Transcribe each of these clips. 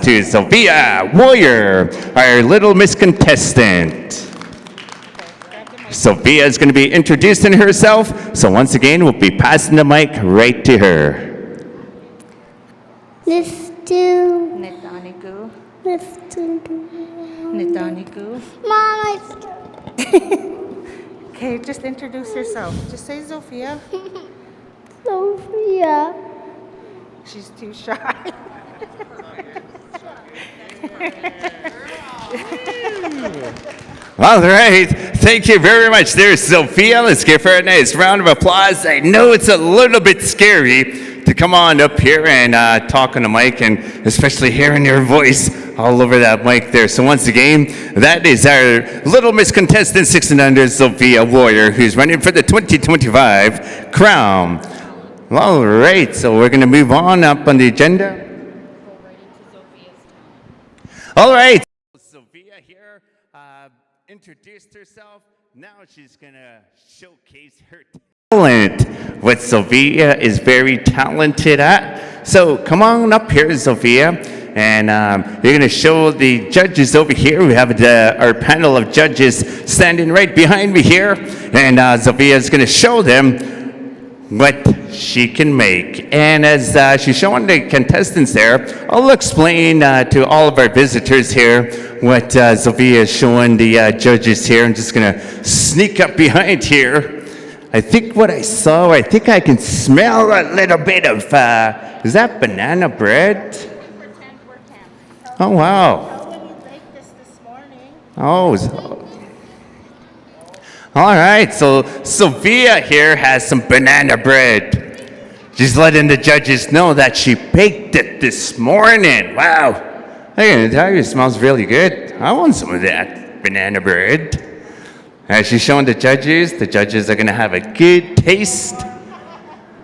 to Sophia Warrior, our little Miss contestant. Sophia is going to be introducing herself, so once again, we'll be passing the mic right to her. Let's do. Netaniku. Let's do. Netaniku. Mom, Okay, just introduce yourself. Just say Sophia. Sophia. She's too shy. All right, thank you very much there, Sophia. Let's give her a nice round of applause. I know it's a little bit scary to come on up here and talk on the mic, and especially hearing your voice all over that mic there. So once again, that is our little Miss Contestant 6 and Under, Sophia Warrior, who's running for the 2025 crown. All right, so we're going to move on up on the agenda. All right, Sophia here introduced herself. Now she's going to showcase her talent, what Sophia is very talented at. So come on up here, Sophia, and you're going to show the judges over here. We have our panel of judges standing right behind me here, and Sophia is going to show them what she can make. And as she's showing the contestants there, I'll explain to all of our visitors here what Sophia is showing the judges here. I'm just going to sneak up behind here. I think what I saw, I think I can smell a little bit of, is that banana bread? Oh, wow. Oh, all right, so Sophia here has some banana bread. She's letting the judges know that she baked it this morning. Wow. I can tell you, it smells really good. I want some of that banana bread. As she's showing the judges are going to have a good taste.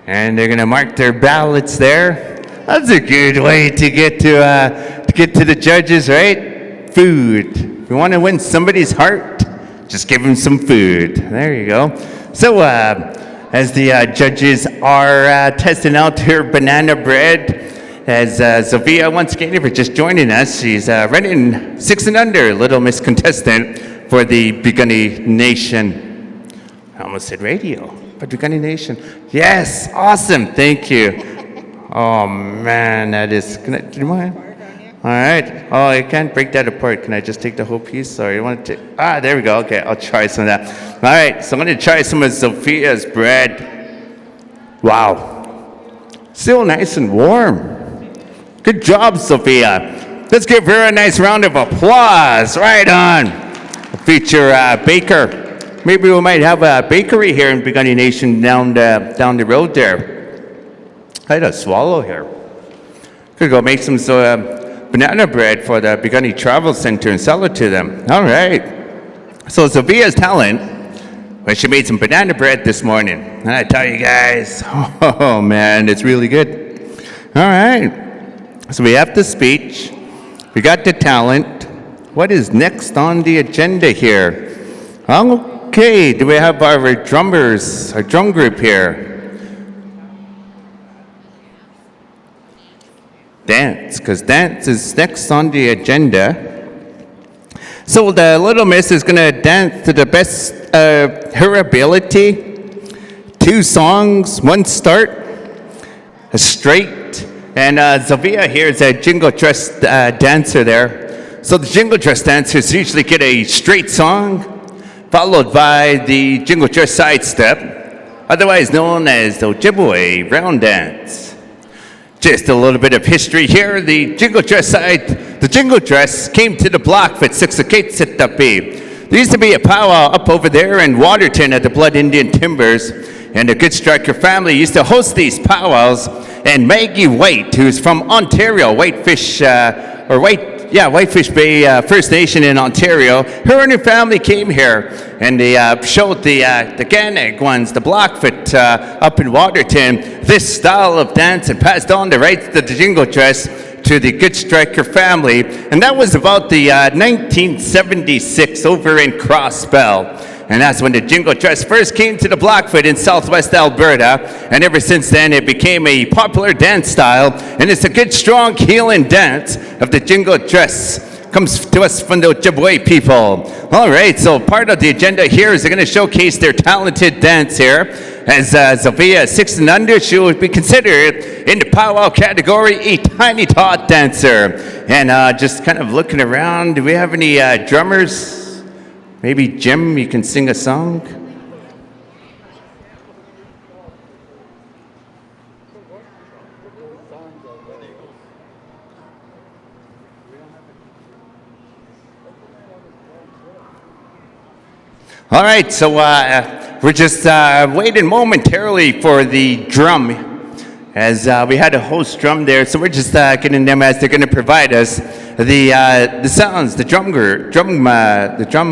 And they're going to mark their ballots there. That's a good way to get to the judges, right? Food. If you want to win somebody's heart, just give them some food. There you go. So as the judges are testing out her banana bread, as Sophia, once again, if you're just joining us, she's running 6 and Under, Little Miss Contestant for the Piikani Nation. I almost said radio, but Piikani Nation. Yes, awesome, thank you. Oh man, that is, do you mind? All right. Oh, I can't break that apart. Can I just take the whole piece? Sorry, you want to take? There we go. Okay, I'll try some of that. All right, so I'm going to try some of Sophia's bread. Wow. Still nice and warm. Good job, Sophia. Let's give her a nice round of applause. Right on. Feature baker. Maybe we might have a bakery here in Piikani Nation down the road there. I had a swallow here. Could go make some banana bread for the Piikani Travel Center and sell it to them. All right. So Sophia's talent, well, she made some banana bread this morning. And I tell you guys, oh man, it's really good. All right. So we have the speech. We got the talent. What is next on the agenda here? Okay, do we have our drummers, our drum group here? Dance, because dance is next on the agenda. So the little miss is going to dance to the best of her ability. 2 songs, 1 start, a straight. And Sophia here is a jingle dress dancer there. So the jingle dress dancers usually get a straight song, followed by the jingle dress side step, otherwise known as the Ojibwe round dance. Just a little bit of history here. The jingle dress came to the block for Sixakate. There used to be a powwow up over there in Waterton at the Blood Indian Timbers, and the Good Striker family used to host these powwows. And Maggie White, who's from Ontario, Whitefish Bay First Nation in Ontario, her and her family came here, and they showed the Ganeg ones, the Blockfoot up in Waterton, this style of dance, and passed on the rights to the jingle dress to the Good Striker family. And that was about the 1976 over in Crossbell. And that's when the jingle dress first came to the Blackfoot in southwest Alberta. And ever since then, it became a popular dance style. And it's a good, strong, healing dance of the jingle dress. Comes to us from the Ojibwe people. All right, so part of the agenda here is they're going to showcase their talented dance here. As Sophia is 6 and under, she will be considered in the powwow category a tiny tot dancer. And just kind of looking around, do we have any drummers? Maybe Jim, you can sing a song? All right, so we're just waiting momentarily for the drum, as we had a host drum there. So we're just getting them as they're going to provide us the sounds, the drum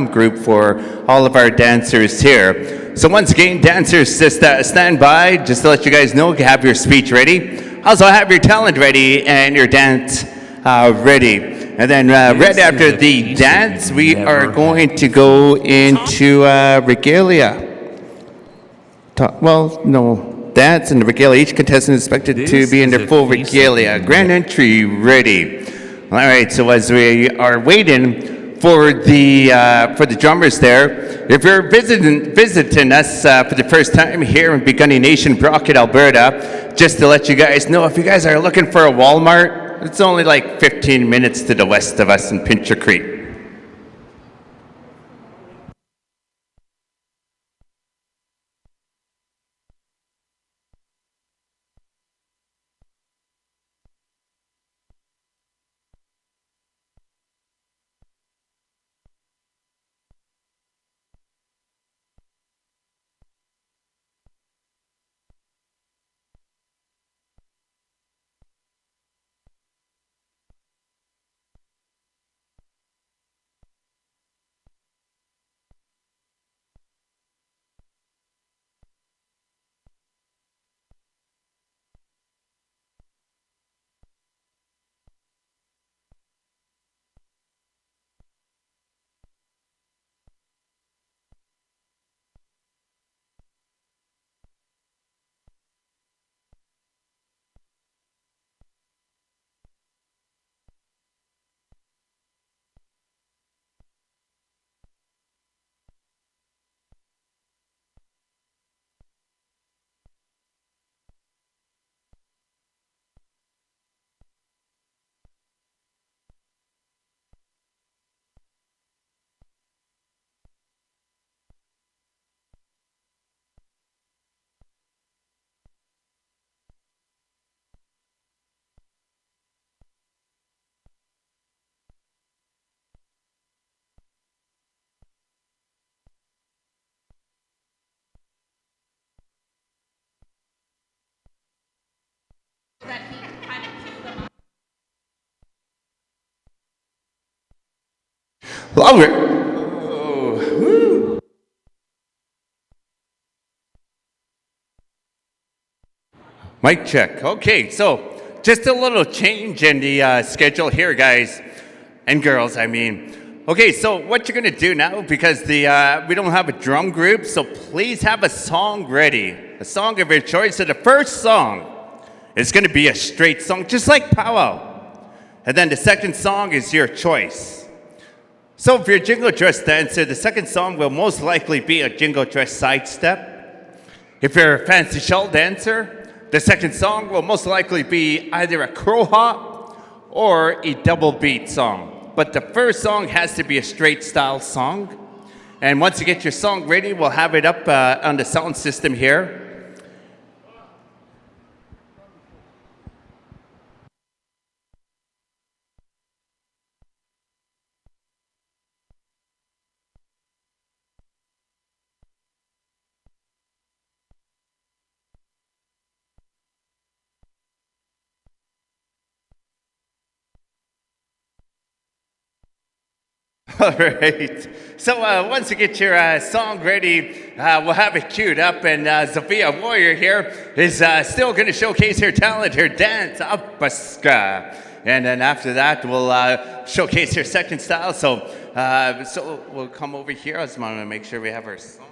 group for all of our dancers here. So once again, dancers, just stand by, just to let you guys know, have your speech ready. Also have your talent ready and your dance ready. And then right after the dance, we are going to go into regalia. Dance and regalia. Each contestant is expected to be in their full regalia. Grand entry ready. All right, so as we are waiting for the drummers there, if you're visiting us for the first time here in Piikani Nation, Brockett, Alberta, just to let you guys know, if you guys are looking for a Walmart, it's only like 15 minutes to the west of us in Pincher Creek. Longer. Mic check. Okay, so just a little change in the schedule here, guys and girls, I mean. Okay, so what you're going to do now, because we don't have a drum group, so please have a song ready, a song of your choice. So the first song is going to be a straight song, just like powwow. And then the second song is your choice. So if you're a jingle dress dancer, the second song will most likely be a jingle dress sidestep. If you're a fancy shell dancer, the second song will most likely be either a crow hop or a double beat song. But the first song has to be a straight style song. And once you get your song ready, we'll have it up on the sound system here. All right. So once you get your song ready, we'll have it queued up. And Sophia Warrior here is still going to showcase her talent, her dance, Apaska. And then after that, we'll showcase her second style. So we'll come over here. I just want to make sure we have our song.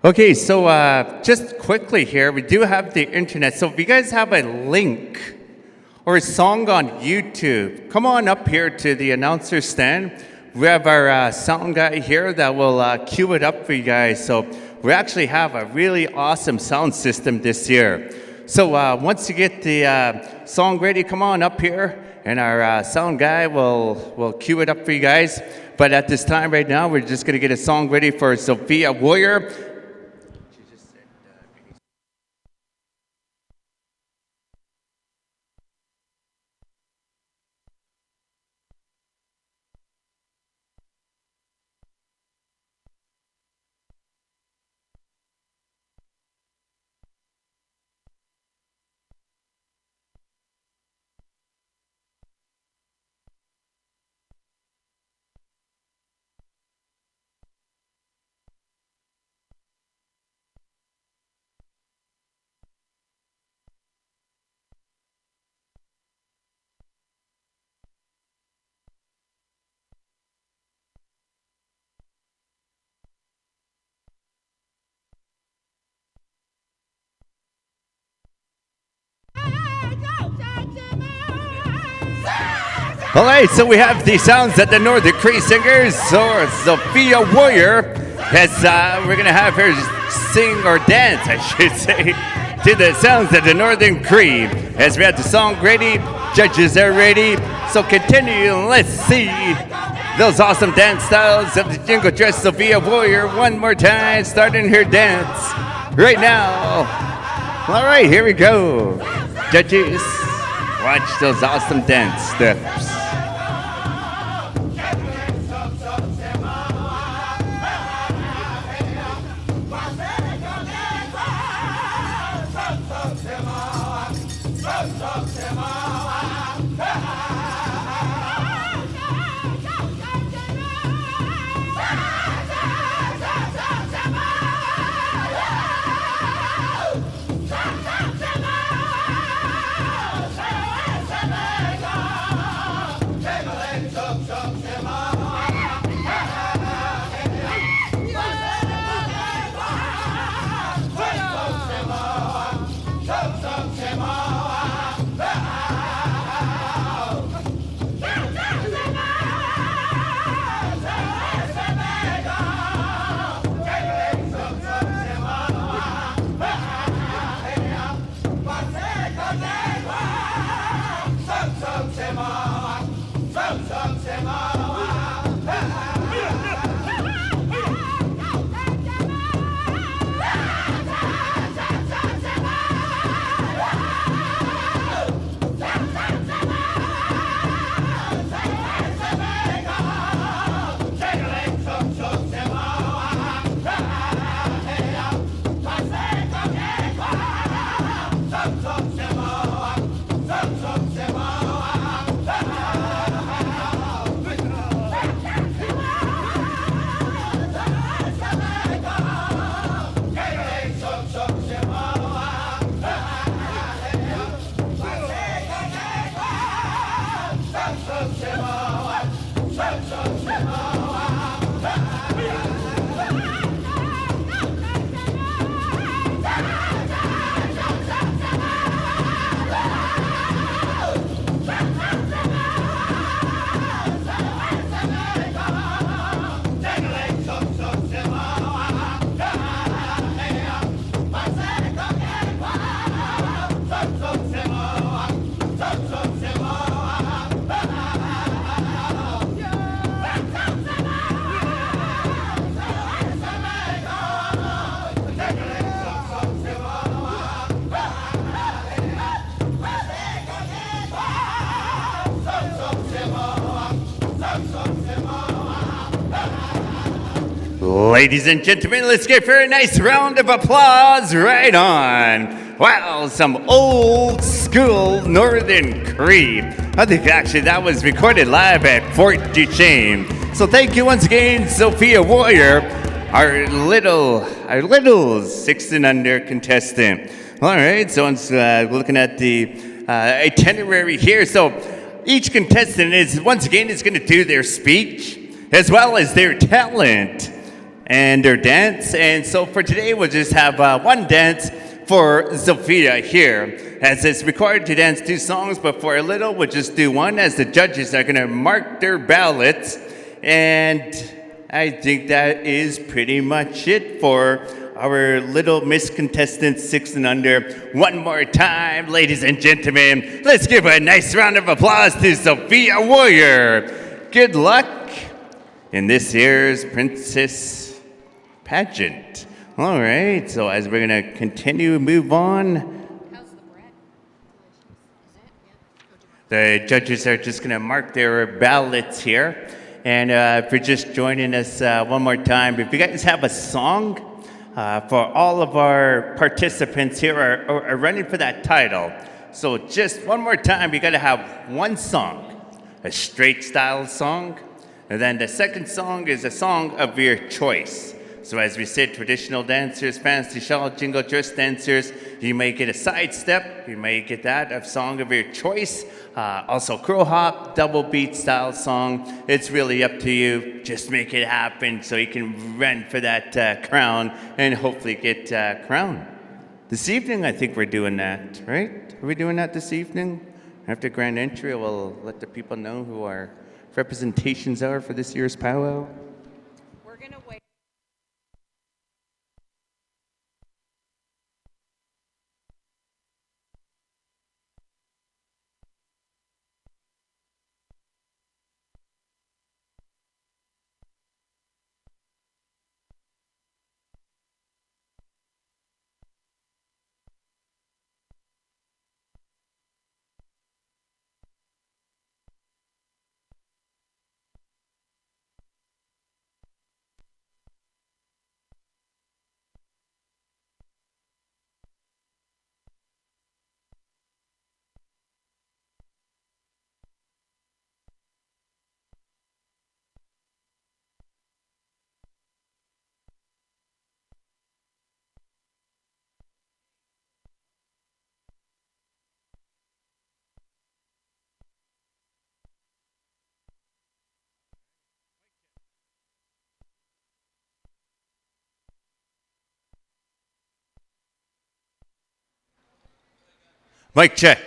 Okay, so just quickly here, we do have the internet. So if you guys have a link or a song on YouTube, come on up here to the announcer stand. We have our sound guy here that will cue it up for you guys. So we actually have a really awesome sound system this year. So once you get the song ready, come on up here, and our sound guy will cue it up for you guys. But at this time right now, we're just going to get a song ready for Sophia Warrior. All right, so we have the sounds that the Northern Cree singers, or Sophia Warrior, we're going to have her sing or dance, I should say, to the sounds of the Northern Cree. As we have the song ready, judges are ready, so continue and let's see those awesome dance styles of the Jingle dress Sophia Warrior one more time, starting her dance right now. All right, here we go. Judges, watch those awesome dance steps. Ladies and gentlemen, let's give her a nice round of applause. Right on. Wow, some old school Northern Cree. I think actually that was recorded live at Fort Duchesne. So thank you once again, Sophia Warrior, our little 6 and under contestant. All right, so I'm looking at the itinerary here. So each contestant is going to do their speech as well as their talent and their dance. And so for today, we'll just have one dance for Sophia here, as it's required to dance 2 songs, but for a little, we'll just do one, as the judges are going to mark their ballots. And I think that is pretty much it for our little Miss Contestant 6 and under. One more time, ladies and gentlemen, let's give a nice round of applause to Sophia Warrior. Good luck in this year's Princess Pageant. All right, so as we're going to continue, move on. How's the bread? Delicious. Is it? Yeah. The judges are just going to mark their ballots here. And if you're just joining us one more time, if you guys have a song for all of our participants here are running for that title. So just one more time, you got to have one song, a straight style song. And then the second song is a song of your choice. So as we said, traditional dancers, fancy shawl, jingle dress dancers, you may get a side step, you may get that, a song of your choice. Also crow hop, double beat style song. It's really up to you. Just make it happen so you can run for that crown and hopefully get crowned. This evening, I think we're doing that, right? Are we doing that this evening? After grand entry, we'll let the people know who our representations are for this year's powwow. We're going to wait. Mic check.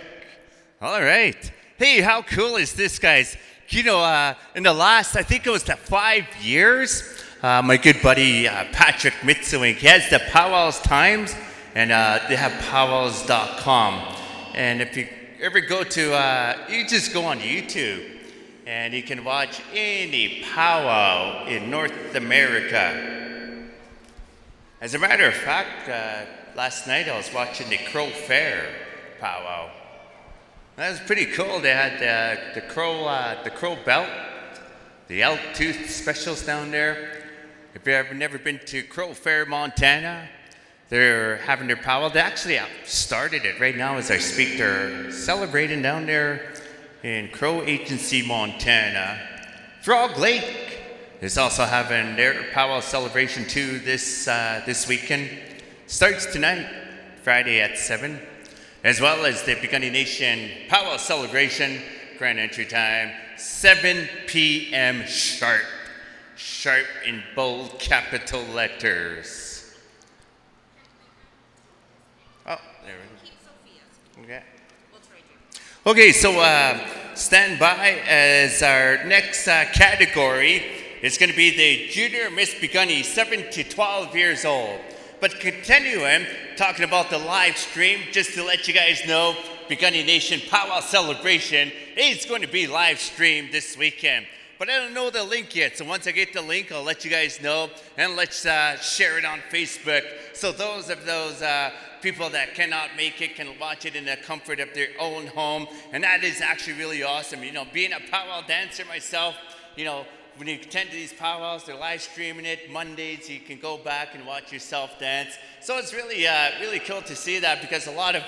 All right. Hey, how cool is this, guys? You know, in the last, I think it was the 5 years, my good buddy Patrick Mitsuing, he has the Powwows Times, and they have powwows.com. And if you ever go to, you just go on YouTube, and you can watch any powwow in North America. As a matter of fact, last night I was watching the Crow Fair powwow. That was pretty cool. They had the crow belt, the elk tooth specials down there. If you've never been to Crow Fair, Montana, they're having their powwow. They actually started it right now as I speak. They're celebrating down there in Crow Agency, Montana. Frog Lake is also having their powwow celebration too this weekend. Starts tonight, Friday at 7. As well as the Piikani Nation Powwow Celebration, grand entry time, 7 p.m. sharp. Sharp in bold capital letters. Oh, there it is. Okay. Okay, so stand by as our next category is going to be the Junior Miss Beani, 7 to 12 years old. But continuing talking about the live stream, just to let you guys know, Piikani Nation Powwow Celebration is going to be live streamed this weekend. But I don't know the link yet, so once I get the link, I'll let you guys know, and let's share it on Facebook. So those people that cannot make it can watch it in the comfort of their own home, and that is actually really awesome. You know, being a powwow dancer myself, you know, when you attend these powwows, they're live streaming it Mondays. You can go back and watch yourself dance. So it's really, really cool to see that, because a lot of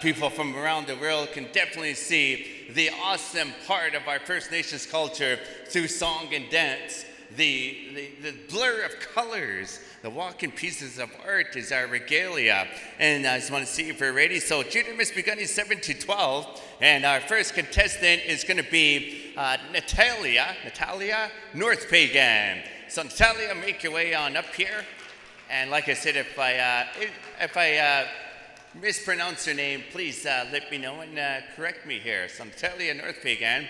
people from around the world can definitely see the awesome part of our First Nations culture through song and dance. The blur of colors, the walking pieces of art is our regalia. And I just want to see if we're ready. So Junior Miss Beani 7 to 12. And our first contestant is going to be Natalia North Pagan. So Natalia, make your way on up here. And like I said, if I mispronounce her name, please let me know and correct me here. So Natalia North Pagan,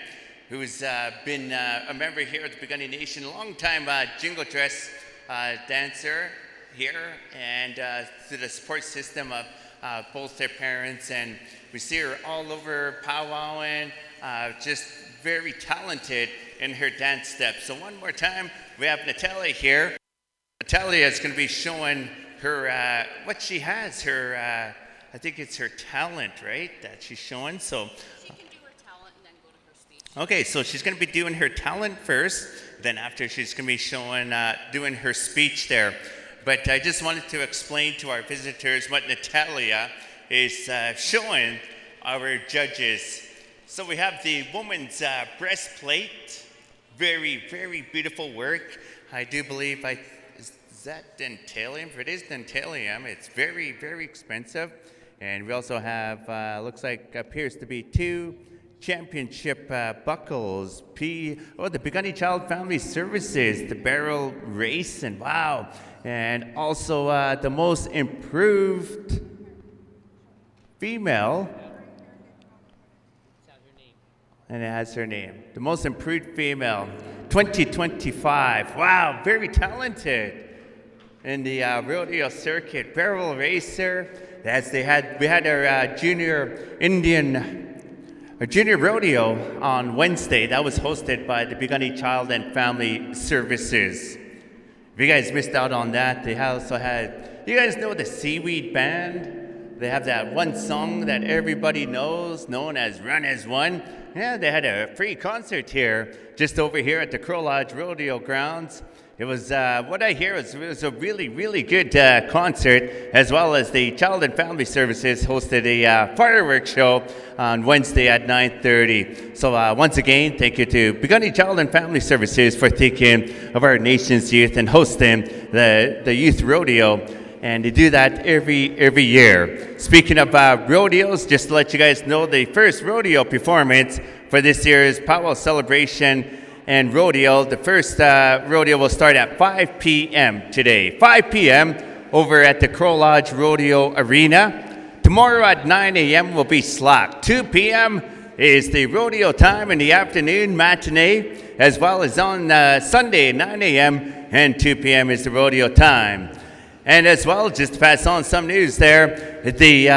who's been a member here at the Piikani Nation, a long time jingle dress dancer here, and through the support system of both their parents. And we see her all over powwowing, just very talented in her dance steps. So one more time, we have Natalia here. Natalia is going to be showing her what she has, her I think it's her talent, right, that she's showing. So She can do her talent and then go to her speech. okay, so she's going to be doing her talent first, then after she's going to be showing, doing her speech there. But I just wanted to explain to our visitors what Natalia is showing our judges. So we have the woman's breastplate, very, very beautiful work. I do believe, is that dentalium? If it is dentalium, it's very, very expensive. And we also have, looks like, appears to be 2 championship buckles. The Piikani Child Family Services, the barrel race, and wow. And also the most improved female. And it has her name. The most improved female, 2025. Wow, very talented in the rodeo circuit. Barrel racer. We had our junior rodeo on Wednesday. That was hosted by the Piikani Child and Family Services. If you guys missed out on that, they also had, you guys know the Seaweed Band? They have that one song that everybody knows, known as Run as One. Yeah, they had a free concert here, just over here at the Crow Lodge Rodeo Grounds. It was, what I hear is, it was a really, really good concert, as well as the Child and Family Services hosted a fireworks show on Wednesday at 9:30. So once again, thank you to Piikani Child and Family Services for thinking of our nation's youth and hosting the youth rodeo. And they do that every year. Speaking of rodeos, just to let you guys know, the first rodeo performance for this year's powwow celebration and rodeo, the first rodeo will start at 5 p.m. today. 5 p.m. over at the Crow Lodge Rodeo Arena. Tomorrow at 9 a.m. will be slack. 2 p.m. is the rodeo time in the afternoon matinee, as well as on Sunday, 9 a.m. and 2 p.m. is the rodeo time. And as well, just to pass on some news there, the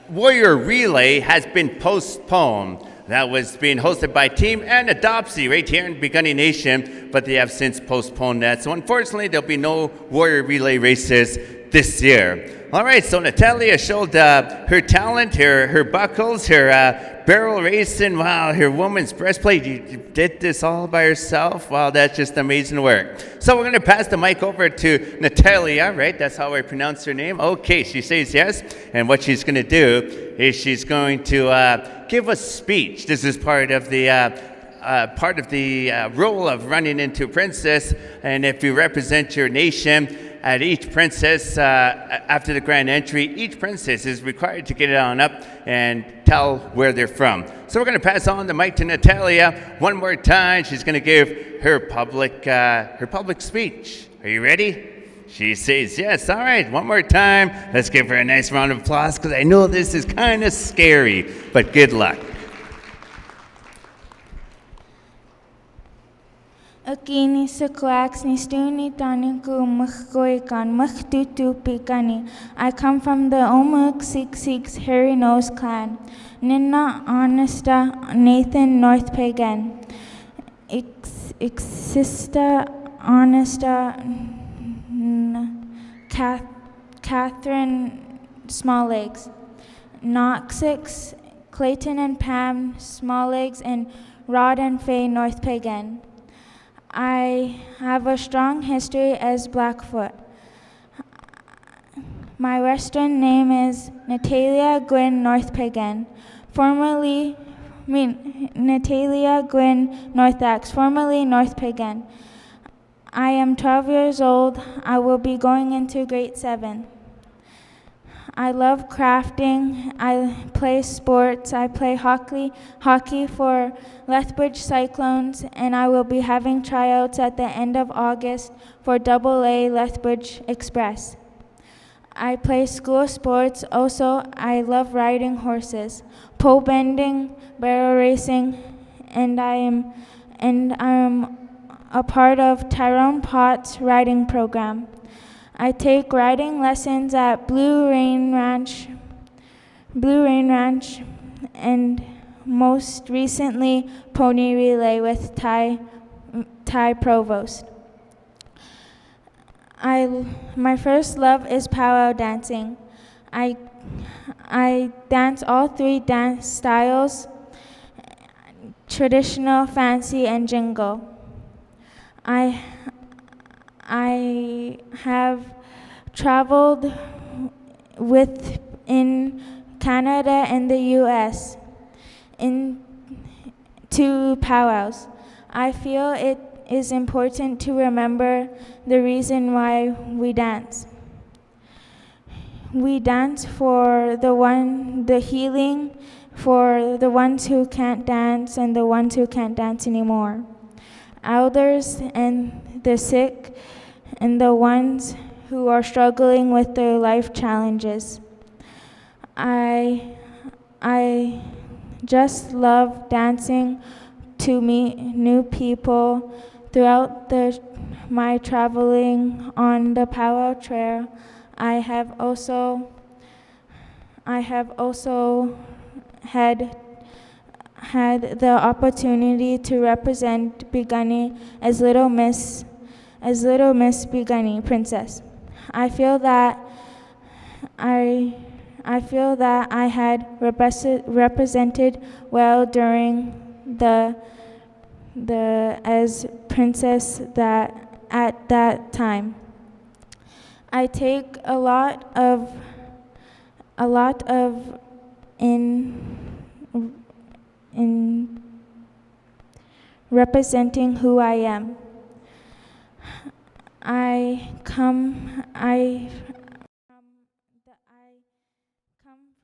Warrior Relay has been postponed. That was being hosted by Team and Adopsy right here in Piikani Nation, but they have since postponed that. So unfortunately, there'll be no Warrior Relay races this year. All right, so Natalia showed her talent, her buckles, her barrel racing. Wow, her woman's breastplate. You did this all by yourself? Wow, that's just amazing work. So we're going to pass the mic over to Natalia, right? That's how I pronounce her name. Okay, she says yes. And what she's going to do is she's going to give a speech. This is part of the role of running into princess. And if you represent your nation, at each princess, after the grand entry, each princess is required to get it on up and tell where they're from. So we're going to pass on the mic to Natalia one more time. She's going to give her public speech. Are you ready? She says yes. All right, one more time. Let's give her a nice round of applause, because I know this is kind of scary, but good luck. Akini Saklax Nistuni Taniku Mukkoikan Muktutu Piikani. I come from the Omuk Siks Hairy Nose clan. Ninna Honesta Nathan North Pagan. Exista Honesta Catherine Smalllegs. Noxix Clayton and Pam Smalllegs, and Rod and Faye North Pagan. I have a strong history as Blackfoot. My Western name is Natalia North Pagan, Natalia North Axe, formerly North Pagan. I am 12 years old. I will be going into grade 7. I love crafting. I play sports. I play hockey for Lethbridge Cyclones, and I will be having tryouts at the end of August for AA Lethbridge Express. I play school sports. Also, I love riding horses, pole bending, barrel racing, and I am a part of Tyrone Potts' riding program. I take riding lessons at Blue Rain Ranch, and most recently pony relay with Ty Provost. My first love is powwow dancing. I dance all 3 dance styles: traditional, fancy, and jingle. I have traveled in Canada and the U.S. to powwows. I feel it is important to remember the reason why we dance. We dance for the healing, for the ones who can't dance and the ones who can't dance anymore. Elders and the sick and the ones who are struggling with their life challenges. I just love dancing to meet new people throughout my traveling on the powwow trail. I have also had the opportunity to represent Piikani as Little Miss Beani Princess. I feel that I had represented well during the as princess at that time. I take a lot of in representing who I am. I come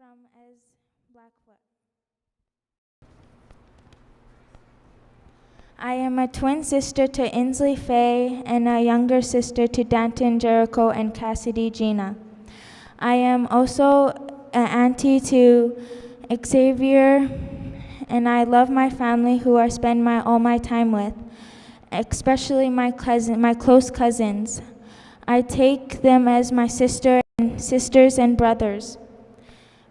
from as Blackfoot. I am a twin sister to Inslee Faye and a younger sister to Danton Jericho and Cassidy Gina. I am also an auntie to Xavier, and I love my family who I spend all my time with, especially my close cousins. I take them as my sisters and brothers.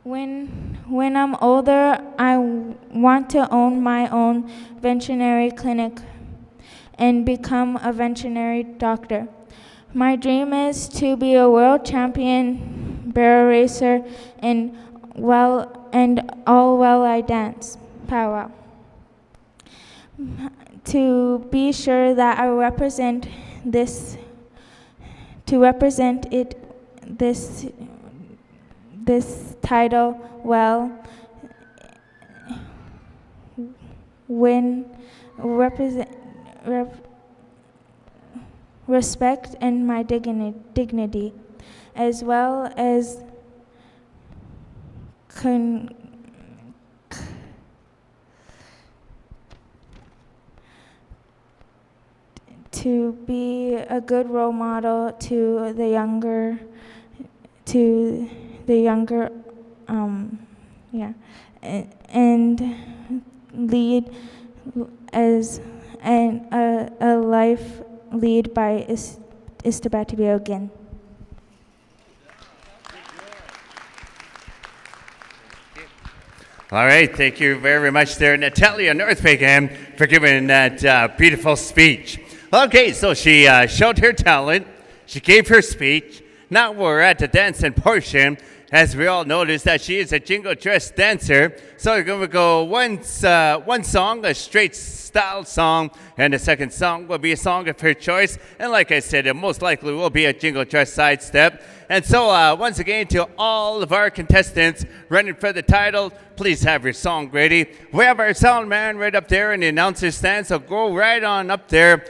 When I'm older, I want to own my own veterinary clinic and become a veterinary doctor. My dream is to be a world champion barrel racer and while I dance powwow. To be sure that I represent this title well, respect and my dignity, as well as to be a good role model to the younger and lead as a life lead by Istabatibiogan. All right, thank you very much there, Natalia North Pagan, for giving that beautiful speech. Okay, so she showed her talent, she gave her speech. Now we're at the dancing portion. as we all notice that she is a jingle dress dancer. So we're going to go one song, a straight style song, and the second song will be a song of her choice. And like I said, it most likely will be a jingle dress sidestep. And so once again, to all of our contestants running for the title, please have your song ready. We have our sound man right up there in the announcer stand, so go right on up there.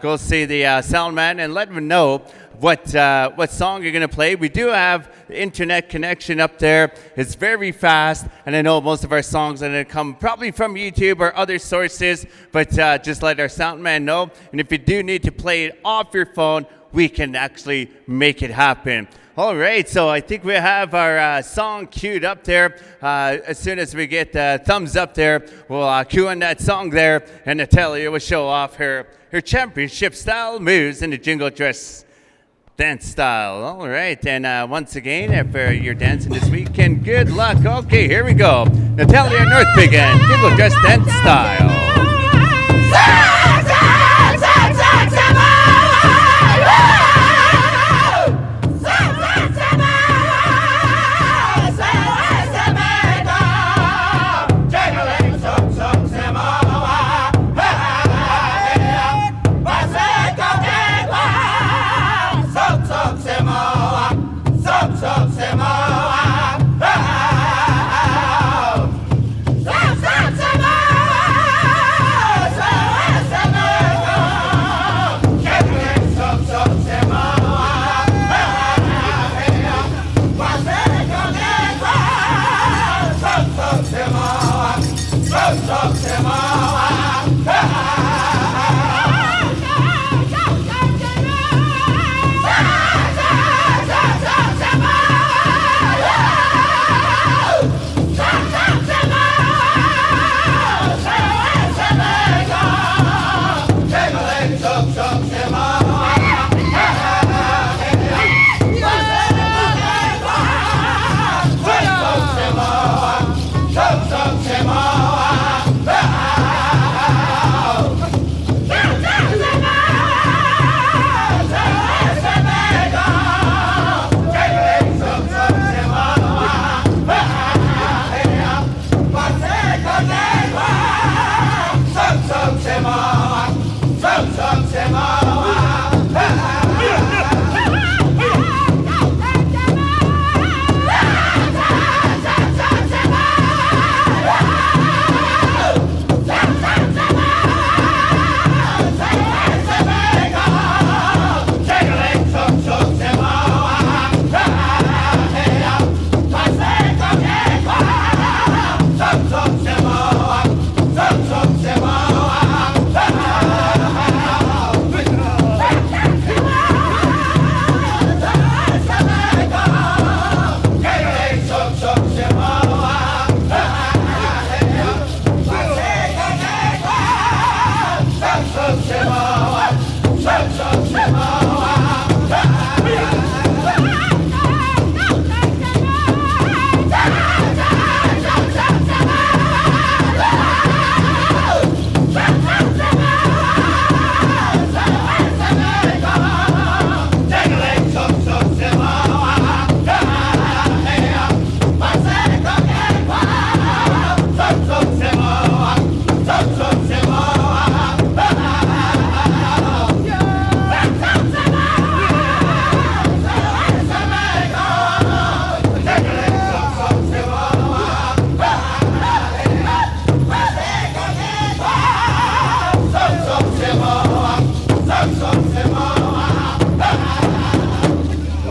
Go see the sound man and let him know what song you're going to play. We do have internet connection up there. It's very fast, and I know most of our songs are going to come probably from YouTube or other sources, but just let our sound man know. And if you do need to play it off your phone, we can actually make it happen. All right, so I think we have our song queued up there. As soon as we get thumbs up there, we'll cue in that song there, and Natalia will show off her championship style moves in the jingle dress dance style. All right, and once again, if you're dancing this weekend, good luck. Okay, here we go. Natalia North Pagan, jingle dress dance style.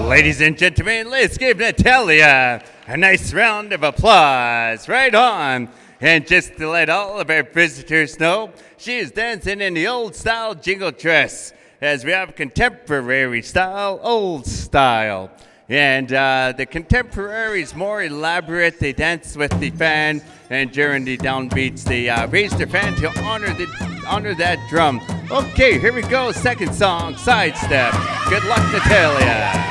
Ladies and gentlemen, let's give Natalia a nice round of applause. Right on. And just to let all of our visitors know, she is dancing in the old style jingle dress, as we have contemporary style, old style. And the contemporary is more elaborate. They dance with the fan, and during the downbeats, they raise their fan to honor that drum. Okay, here we go. Second song, Sidestep. Good luck, Natalia.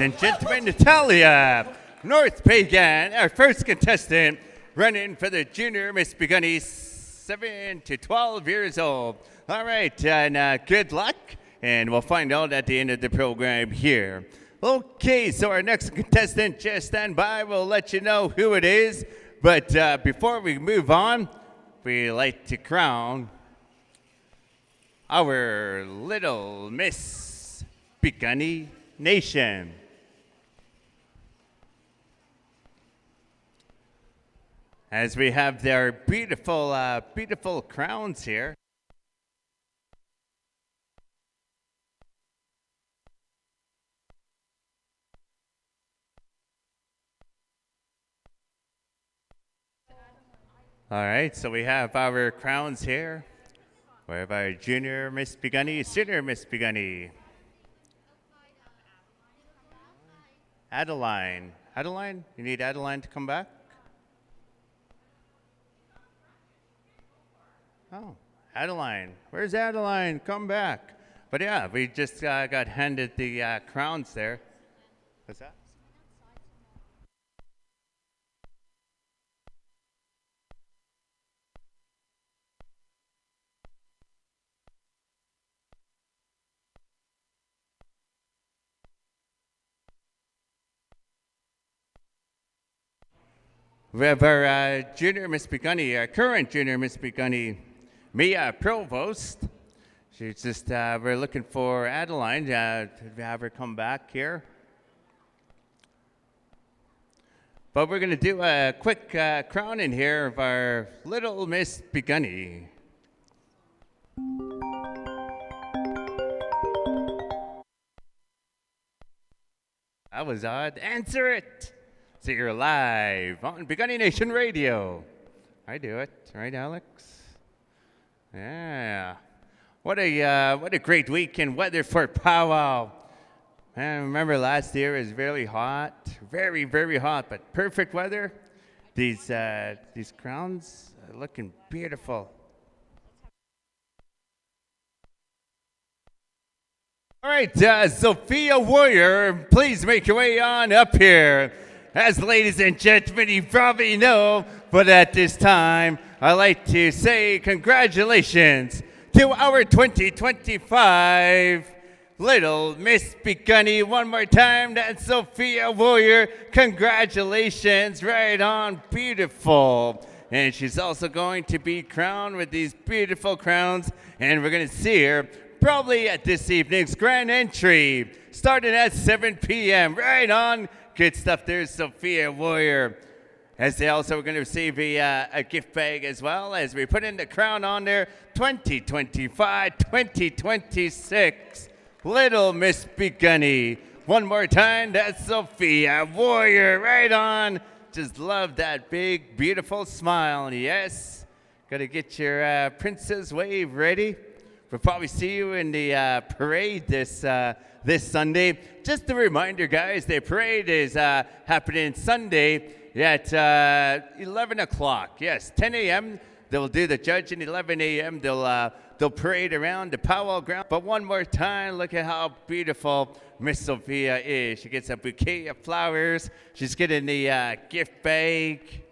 ladies and gentlemen, Natalia North Pagan, our first contestant, running for the Junior Miss Beani, 7 to 12 years old. All right, and good luck, and we'll find out at the end of the program here. Okay, so our next contestant, just stand by. We'll let you know who it is. But before we move on, we like to crown our little Miss Piikani Nation. As we have their beautiful, beautiful crowns here. All right, so we have our crowns here. We have our Junior Miss Beani, Senior Miss Beani. Adeline. Adeline? You need Adeline to come back? Oh, Adeline. Where's Adeline? Come back. But yeah, we just got handed the crowns there. What's that? We have our Junior Miss Beani, our current Junior Miss Beani, Mia Provost. She's just, we're looking for Adeline to have her come back here. But we're going to do a quick crowning here of our little Miss Beani. That was odd. Answer it. So you're live on Piikani Nation Radio. I do it, right, Alex? Yeah. What a great weekend weather for powwow. I remember last year it was very hot, very, very hot, but perfect weather. These crowns are looking beautiful. All right, Sophia Warrior, please make your way on up here. As ladies and gentlemen, you probably know, but at this time, I'd like to say congratulations to our 2025 Little Miss Piikani. One more time, that's Sophia Warrior. Congratulations, right on, beautiful. And she's also going to be crowned with these beautiful crowns, and we're going to see her probably at this evening's grand entry, starting at 7 p.m. Right on. Good stuff there, Sophia Warrior. As they also are going to receive a gift bag as well as we put in the crown on there, 2025-2026 Little Miss Piikani. One more time, that's Sophia Warrior, right on. Just love that big, beautiful smile. Yes, got to get your princess wave ready. We'll probably see you in the parade this Sunday. Just a reminder, guys, the parade is happening Sunday at 11 o'clock. Yes, 10 a.m. They'll do the judge, and 11 a.m. They'll parade around the powwow ground. But one more time, look at how beautiful Miss Sophia is. She gets a bouquet of flowers. She's getting the gift bag.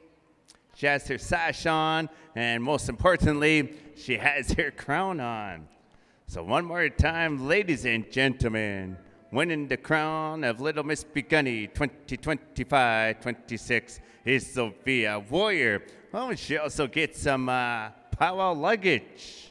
She has her sash on, and most importantly, she has her crown on. So one more time, ladies and gentlemen, winning the crown of Little Miss Piikani 2025-26 is Sophia Warrior. Oh, and she also gets some powwow luggage.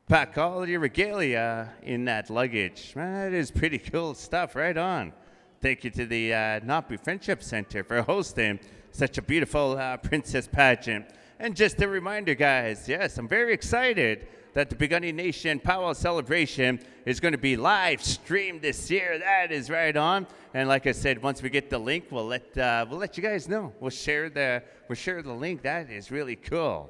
Pack all your regalia in that luggage. That is pretty cool stuff, right on. Thank you to the Napi Friendship Center for hosting such a beautiful princess pageant. And just a reminder, guys, yes, I'm very excited that the Piikani Nation Powwow Celebration is going to be live streamed this year. That is right on. And like I said, once we get the link, we'll let you guys know. We'll share the link. That is really cool.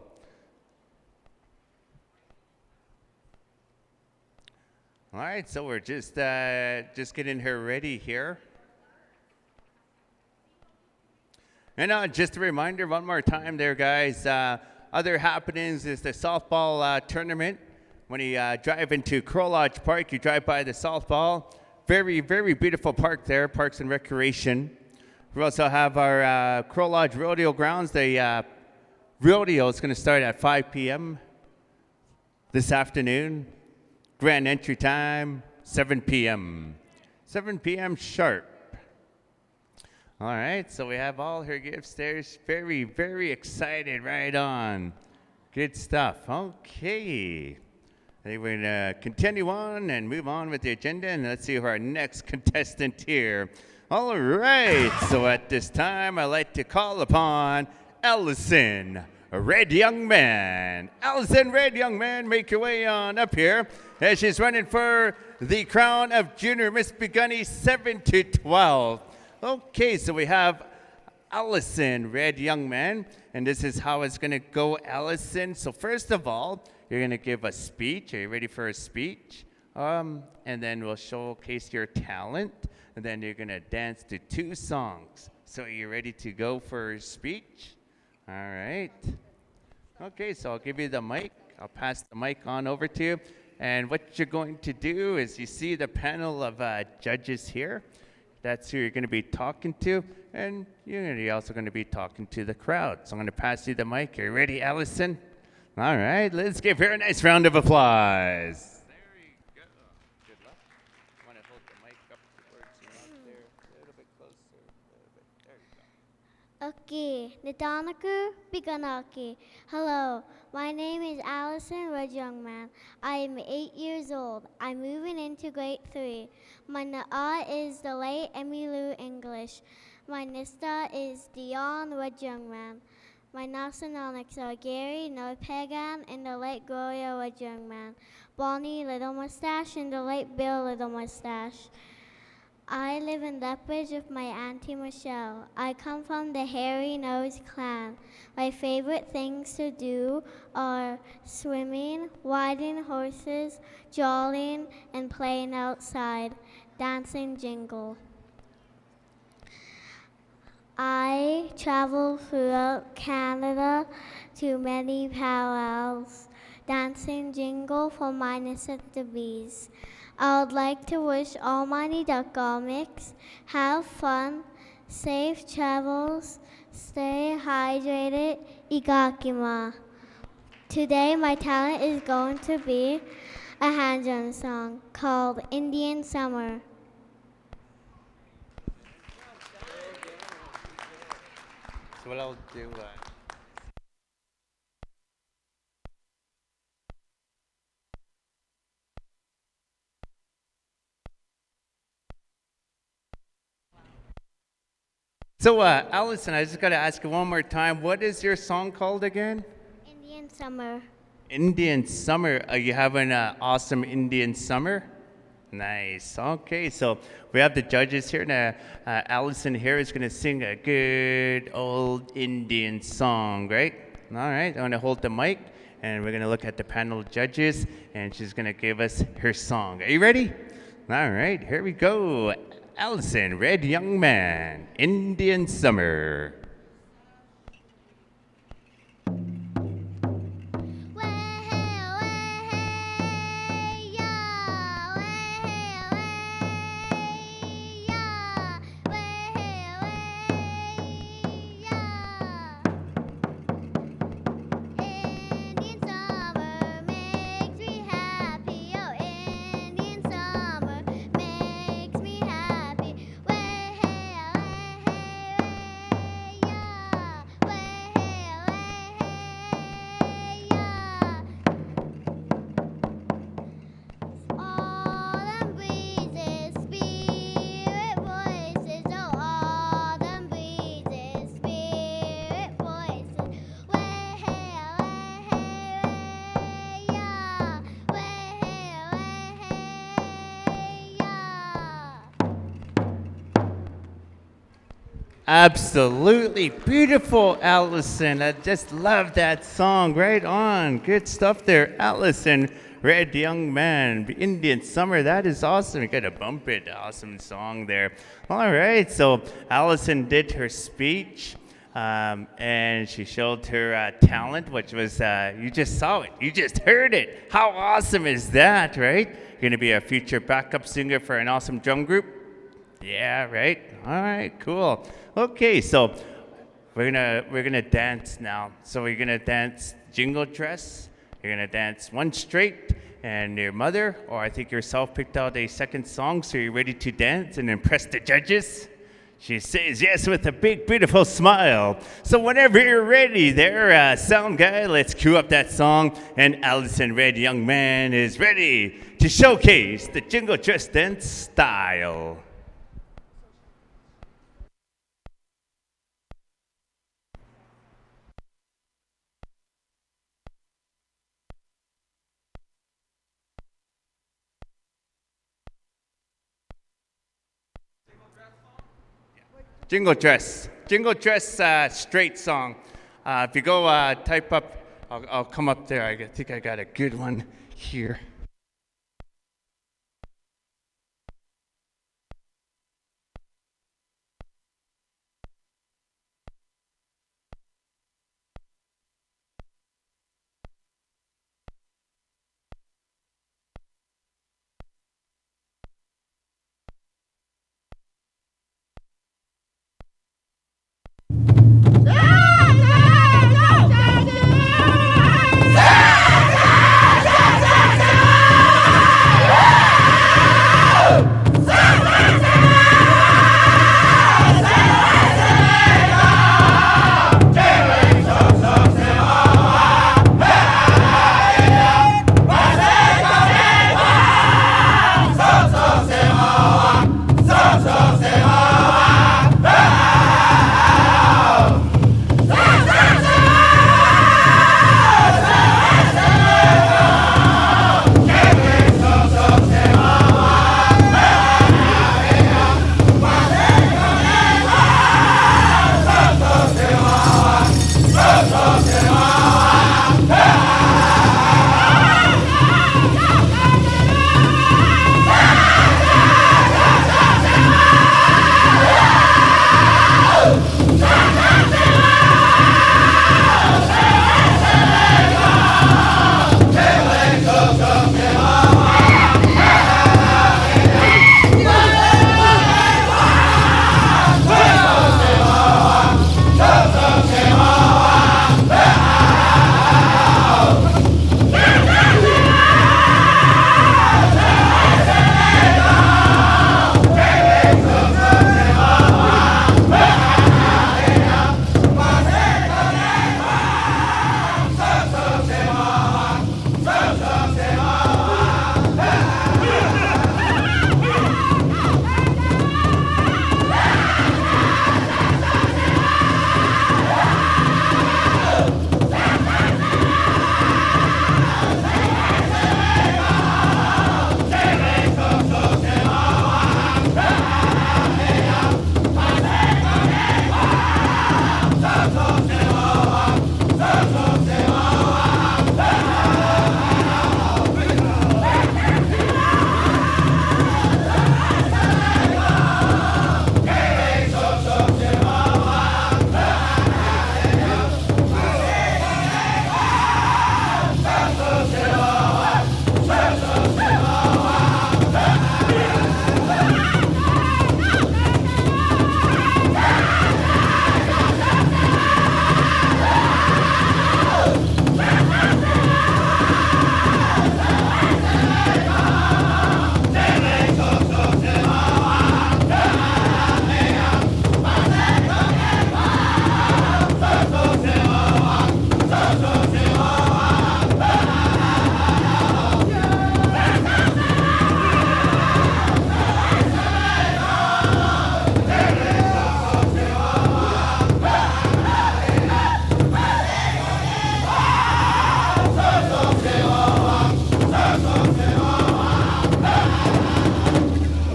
All right, so we're just getting her ready here. And just a reminder, one more time there, guys. Other happenings is the softball tournament. When you drive into Crow Lodge Park, you drive by the softball. very, very beautiful park there, Parks and Recreation. We also have our Crow Lodge Rodeo Grounds. The rodeo is going to start at 5 p.m. this afternoon. Grand entry time, 7 p.m. 7 p.m. sharp. All right, so we have all her gifts there. She's very, very excited. Right on. Good stuff. Okay. I think we're going to continue on and move on with the agenda, and let's see who our next contestant here. All right, so at this time, I'd like to call upon Allison Red Young Man. Allison Red Young Man, make your way on up here as she's running for the crown of Junior Miss Beani 7 to 12. Okay, so we have Allison Red Young Man, and this is how it's going to go, Allison. So first of all, you're going to give a speech. Are you ready for a speech? And then we'll showcase your talent, and then you're going to dance to 2 songs. So are you ready to go for a speech? All right. Okay, so I'll give you the mic. I'll pass the mic on over to you. And what you're going to do is you see the panel of judges here. That's who you're going to be talking to. And you're also going to be talking to the crowd. So I'm going to pass you the mic. Are you ready, Allison? All right, let's give her a nice round of applause. There you go. Good luck. You want to hold the mic up towards your mouth there, a little bit closer, a little bit. There you go. Okay, Nitanaku Pikanaki. Hello, my name is Allison Red Young Man. I am 8 years old. I'm moving into grade 3. My na'a is the late Emilu English. My nista is Dion Red Young Man. My nasanonics are Gary North Pagan and the late Gloria Red Young Man. Bonnie Little Mustache and the late Bill Little Mustache. I live in Lethbridge with my Auntie Michelle. I come from the Hairy Nose clan. My favorite things to do are swimming, riding horses, jollying, and playing outside, dancing jingle. I travel throughout Canada to many powwows, dancing jingle for my necessities. I would like to wish all my Nidakomics have fun, safe travels, stay hydrated, igakima. Today my talent is going to be a hand drum song called Indian Summer. So what I'll do, Allison, I just got to ask you one more time. What is your song called again? Indian Summer. Indian Summer. Are you having an awesome Indian summer? Nice. Okay, so we have the judges here. Now, Allison here is going to sing a good old Indian song, right? All right, I'm going to hold the mic, and we're going to look at the panel of judges, and she's going to give us her song. Are you ready? All right, here we go. Allison Red Young Man, Indian Summer. Absolutely beautiful, Allison. I just love that song. Right on. Good stuff there, Allison Red Young Man, Indian Summer. That is awesome. You got to bump it. Awesome song there. All right. So Allison did her speech, and she showed her talent, which was, you just saw it. You just heard it. How awesome is that, right? going to be a future backup singer for an awesome drum group? Yeah, right? All right, cool. Okay, so we're gonna dance now. So we're gonna dance Jingle Dress. You're gonna dance One Straight, and your mother, or I think yourself, picked out a second song. So you're ready to dance and impress the judges? She says yes with a big, beautiful smile. So whenever you're ready there, sound guy, let's cue up that song. And Allison Red Young Man is ready to showcase the Jingle Dress dance style. Jingle Dress straight song. If you go type up, I'll come up there. I think I got a good one here.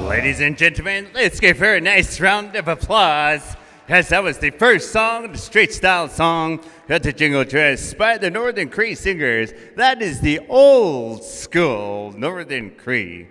Ladies and gentlemen, let's give her a nice round of applause, as that was the first song, the straight style song, at the Jingle Dress by the Northern Cree Singers. That is the old school Northern Cree,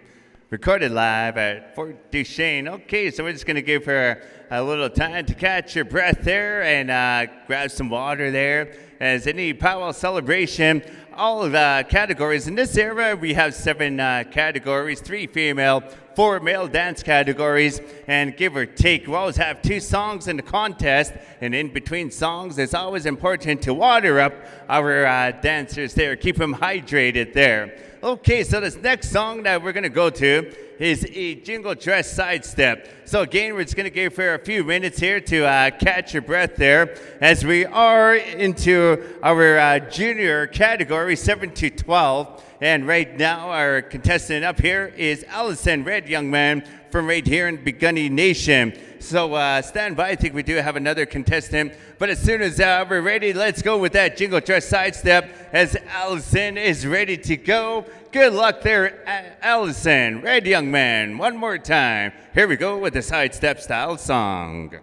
recorded live at Fort Duchesne. Okay, so we're just going to give her a little time to catch your breath there and grab some water there. As any powwow celebration, all of categories. In this era, we have 7 categories, 3 female, 4 male dance categories, and give or take, we always have 2 songs in the contest, and in between songs, it's always important to water up our dancers there, keep them hydrated there. Okay, so this next song that we're gonna go to is a jingle dress sidestep. So again, we're just gonna give her a few minutes here to catch your breath there as we are into our junior category, 7 to 12. And right now, our contestant up here is Allison Red Young Man from right here in Piikani Nation. So stand by, I think we do have another contestant. But as soon as we're ready, let's go with that jingle dress sidestep as Allison is ready to go. Good luck there, Allison Red Young Man. One more time. Here we go with the sidestep style song.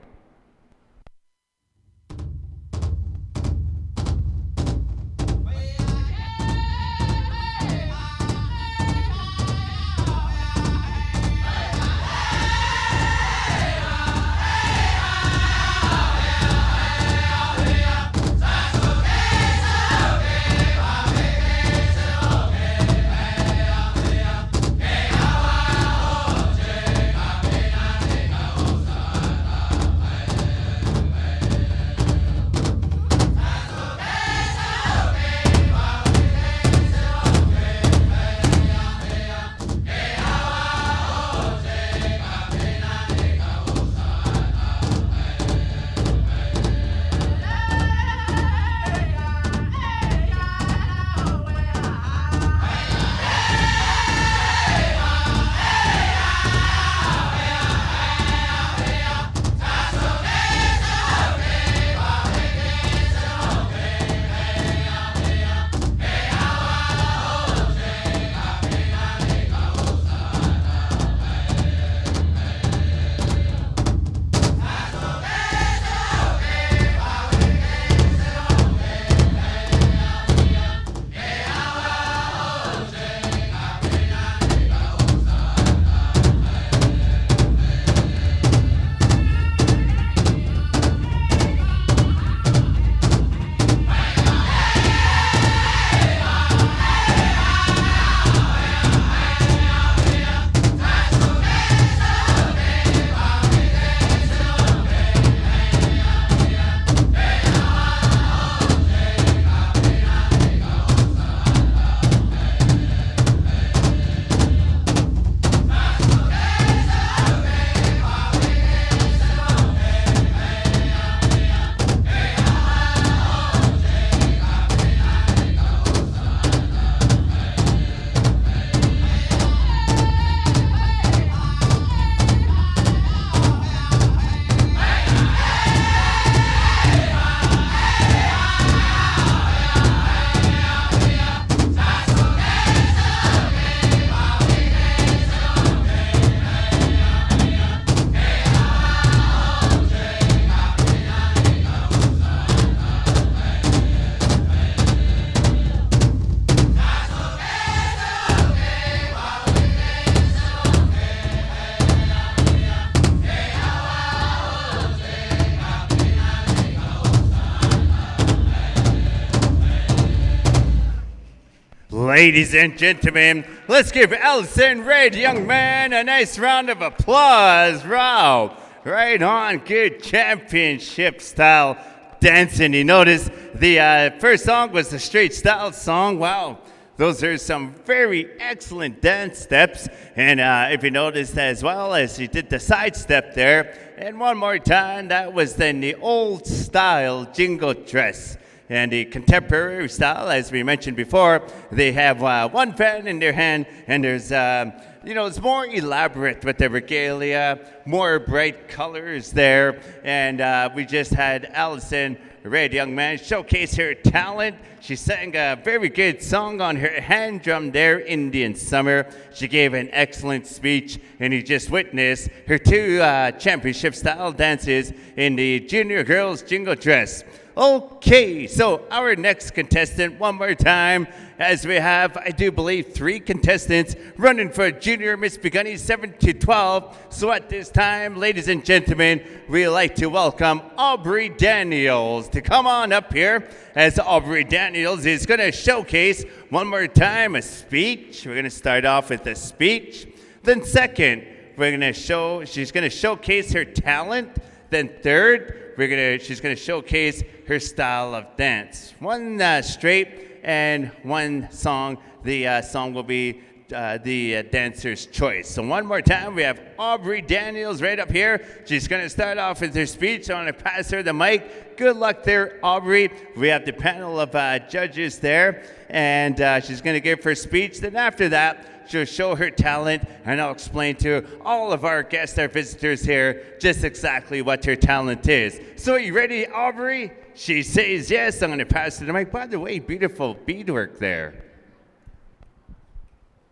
Ladies and gentlemen, let's give Allison Red Young Man a nice round of applause. Wow, right on, good championship style dancing. You notice the first song was the straight style song. Wow, those are some very excellent dance steps. And if you noticed as well as you did the side step there, and one more time, that was then the old style jingle dress. And the contemporary style, as we mentioned before, they have one fan in their hand, and there's, it's more elaborate with the regalia, more bright colors there. And we just had Allison Red Young Man showcase her talent. She sang a very good song on her hand drum there, Indian Summer. She gave an excellent speech, and you just witnessed her 2 championship style dances in the junior girls jingle dress. Okay, so our next contestant, one more time, as we have, I do believe, 3 contestants running for Junior Miss Beani 7 to 12. So at this time, ladies and gentlemen, we'd like to welcome Aubrey Daniels to come on up here, as Aubrey Daniels is going to showcase one more time a speech. We're going to start off with a speech. Then second, she's going to showcase her talent. Then third, she's going to showcase her style of dance. One straight and one song. The song will be the dancer's choice. So one more time, we have Aubrey Daniels right up here. She's going to start off with her speech. I want to pass her the mic. Good luck there, Aubrey. We have the panel of judges there, and she's going to give her speech. Then after that, she'll show her talent, and I'll explain to all of our guests, our visitors here, just exactly what her talent is. So are you ready, Aubrey? She says yes. I'm going to pass her the mic. By the way, beautiful beadwork there.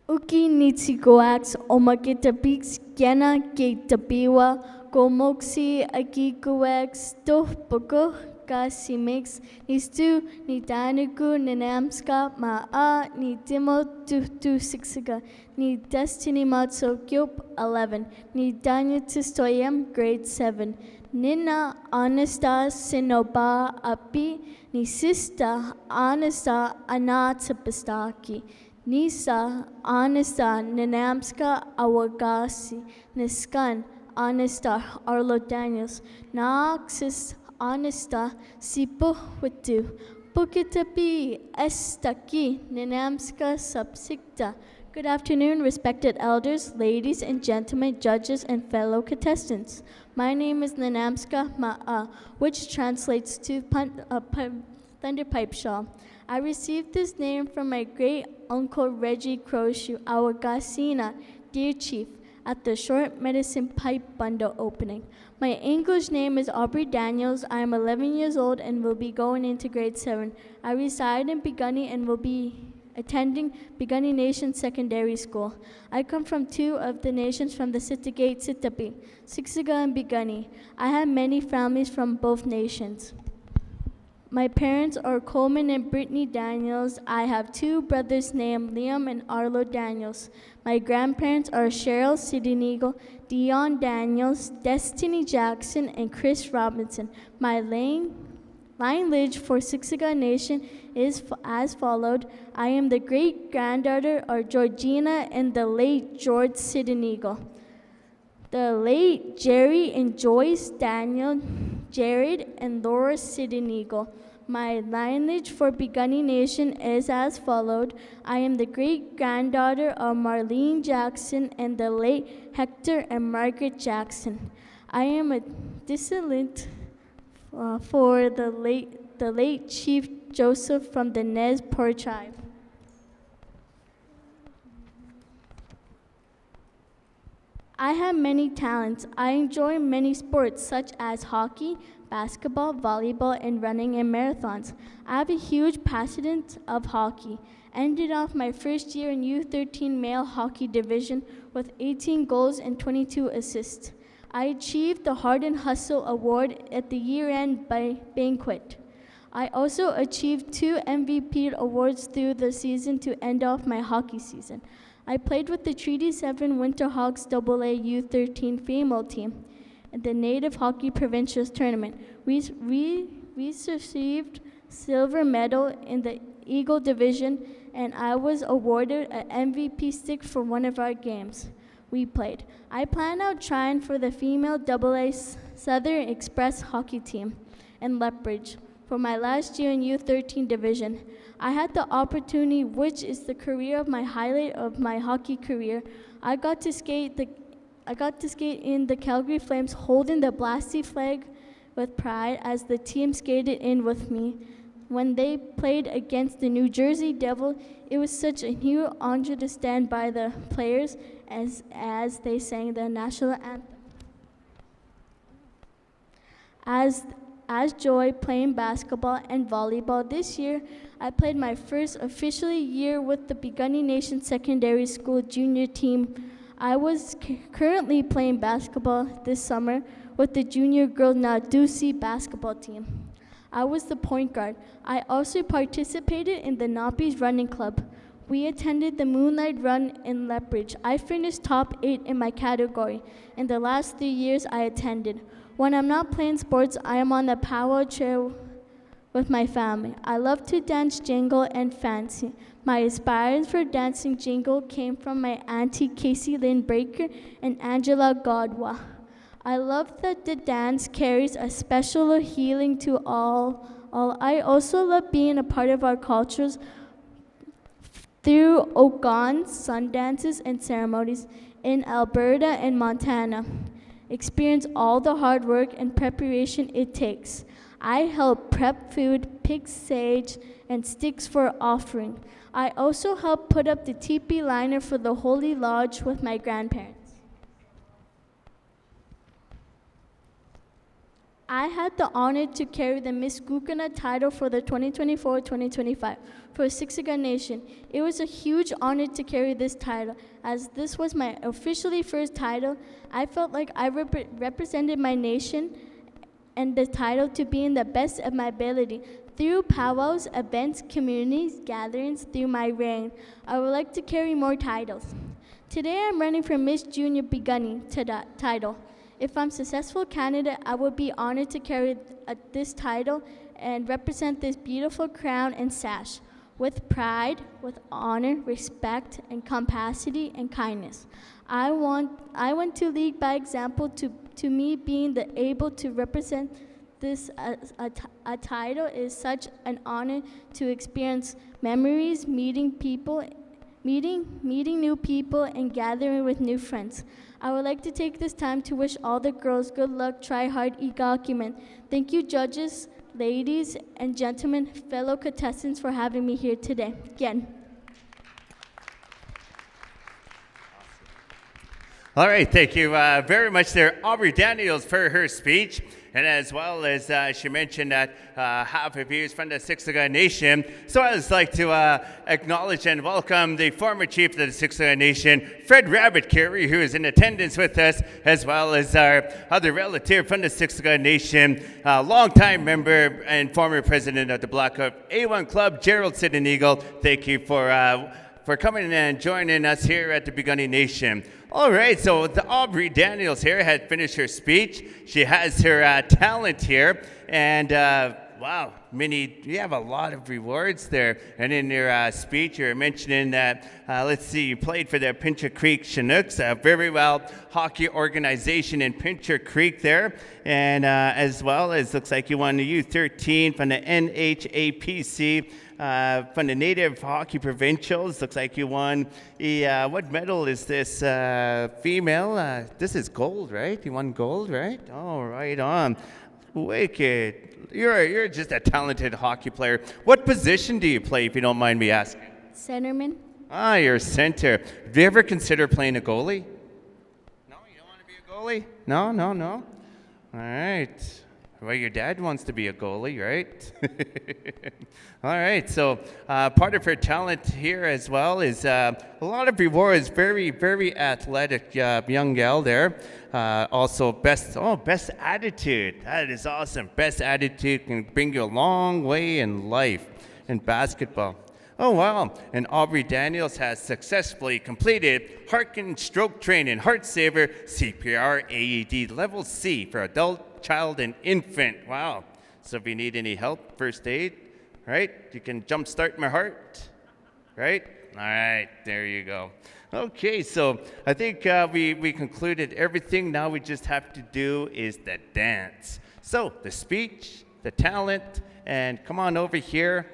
Uki nitsikoax omakitapix kiana kitapiwa komoksi akikuax tohpoko kasimix nistu nitanuku ninamska maa nitimo tu sixiga ni destiny matsokyop 11 ni danya tistoyam grade 7 nina honesta sinoba api ni sista honesta anatapistaki Nisa, Anista, Ninamska, Awagasi, Niskan, Anista, Arlo Daniels, Naxis, Anista, Sipo Hutu, Pukitapi, Estaki, Ninamska, Subsikta. Good afternoon, respected elders, ladies and gentlemen, judges, and fellow contestants. My name is Ninamska Ma'a, which translates to Thunder Pipe Shawl. I received this name from my great uncle Reggie Crocher, our Gasina, dear chief, at the short medicine pipe bundle opening. My English name is Aubrey Daniels. I am 11 years old and will be going into grade 7. I reside in Piikani and will be attending Piikani Nation Secondary School. I come from 2 of the nations from the Sitigate Sitapi, Siksiga and Piikani. I have many families from both nations. My parents are Coleman and Brittany Daniels. I have 2 brothers named Liam and Arlo Daniels. My grandparents are Cheryl Sidinigo, Dion Daniels, Destiny Jackson, and Chris Robinson. My lineage for Siksiga Nation is as followed. I am the great-granddaughter of Georgina and the late George Sidinigo. The late Jerry and Joyce Daniel, Jared and Laura Sidinigo. My lineage for Piikani Nation is as followed. I am the great-granddaughter of Marlene Jackson and the late Hector and Margaret Jackson. I am a descendant for the late Chief Joseph from the Nez Perce tribe. I have many talents. I enjoy many sports such as hockey, basketball, volleyball, and running and marathons. I have a huge passion of hockey. Ended off my first year in U13 male hockey division with 18 goals and 22 assists. I achieved the Hard and Hustle Award at the year-end banquet. I also achieved 2 MVP awards through the season to end off my hockey season. I played with the Treaty 7 Winterhawks AA U13 female team in the Native Hockey Provincials Tournament. We received silver medal in the Eagle Division, and I was awarded an MVP stick for one of our games we played. I plan on trying for the female AA Southern Express hockey team in Lethbridge for my last year in U13 division. I had the opportunity, which is the career of my highlight of my hockey career. I got to skate in the Calgary Flames holding the Blasty flag with pride as the team skated in with me. When they played against the New Jersey Devil, it was such a huge honor to stand by the players as they sang the national anthem. As Joy playing basketball and volleyball this year, I played my first official year with the Piikani Nation Secondary School junior team. I was currently playing basketball this summer with the junior girl Nadusi basketball team. I was the point guard. I also participated in the Nappies Running Club. We attended the Moonlight Run in Lethbridge. I finished top 8 in my category in the last 3 years I attended. When I'm not playing sports, I am on the powwow chair with my family. I love to dance jingle and fancy. My inspiration for dancing jingle came from my auntie Casey Lynn Breaker and Angela Godwa. I love that the dance carries a special healing to all. I also love being a part of our cultures through Ogons, sun dances, and ceremonies in Alberta and Montana. Experience all the hard work and preparation it takes. I help prep food, pick sage, and sticks for offering. I also help put up the teepee liner for the Holy Lodge with my grandparents. I had the honor to carry the Miss Gukana title for the 2024-2025 for Siksika Nation. It was a huge honor to carry this title. As this was my officially first title, I felt like I represented my nation and the title to be in the best of my ability. Through powwows, events, communities, gatherings, through my reign, I would like to carry more titles. Today I'm running for Miss Junior Piikani title. If I'm successful candidate, I would be honored to carry this title and represent this beautiful crown and sash with pride, with honor, respect, and capacity and kindness. I want to lead by example to me being able to represent this a title is such an honor to experience memories, meeting new people, and gathering with new friends. I would like to take this time to wish all the girls good luck, try hard, document. Thank you, judges, ladies, and gentlemen, fellow contestants, for having me here today. Again. All right, thank you very much there, Aubrey Daniels, for her speech. And as well as she mentioned that half of you is from the Siksika Nation. So I would like to acknowledge and welcome the former chief of the Siksika Nation, Fred Rabbit Carey, who is in attendance with us, as well as our other relative from the Siksika Nation, longtime member and former president of the Black Hawk A1 Club, Gerald Sidden Eagle. Thank you for coming and joining us here at the Piikani Nation. All right, so the Aubrey Daniels here had finished her speech. She has her talent here, and wow, Minnie, you have a lot of rewards there. And in your speech, you're mentioning that, let's see, you played for the Pincher Creek Chinooks, a very well hockey organization in Pincher Creek there, and as well as looks like you won the U13 from the NHAPC. From the Native Hockey Provincials, looks like you won what medal is this? Female? This is gold, right? You won gold, right? Oh, right on. Wicked. You're just a talented hockey player. What position do you play, if you don't mind me asking? Centerman. Ah, you're a center. Have you ever considered playing a goalie? No, you don't want to be a goalie? No. All right. Well, your dad wants to be a goalie, right? All right, so part of her talent here as well is a lot of rewards. Very, very athletic young gal there. Also, best attitude. That is awesome. Best attitude can bring you a long way in life in basketball. Oh, wow. And Aubrey Daniels has successfully completed Heart and Stroke Training, Heart Saver CPR AED Level C for adult, child, and infant. Wow. So if you need any help, first aid, right? You can jumpstart my heart, right? All right, there you go. Okay, so I think we concluded everything. Now we just have to do is the dance. So the speech, the talent, and come on over here.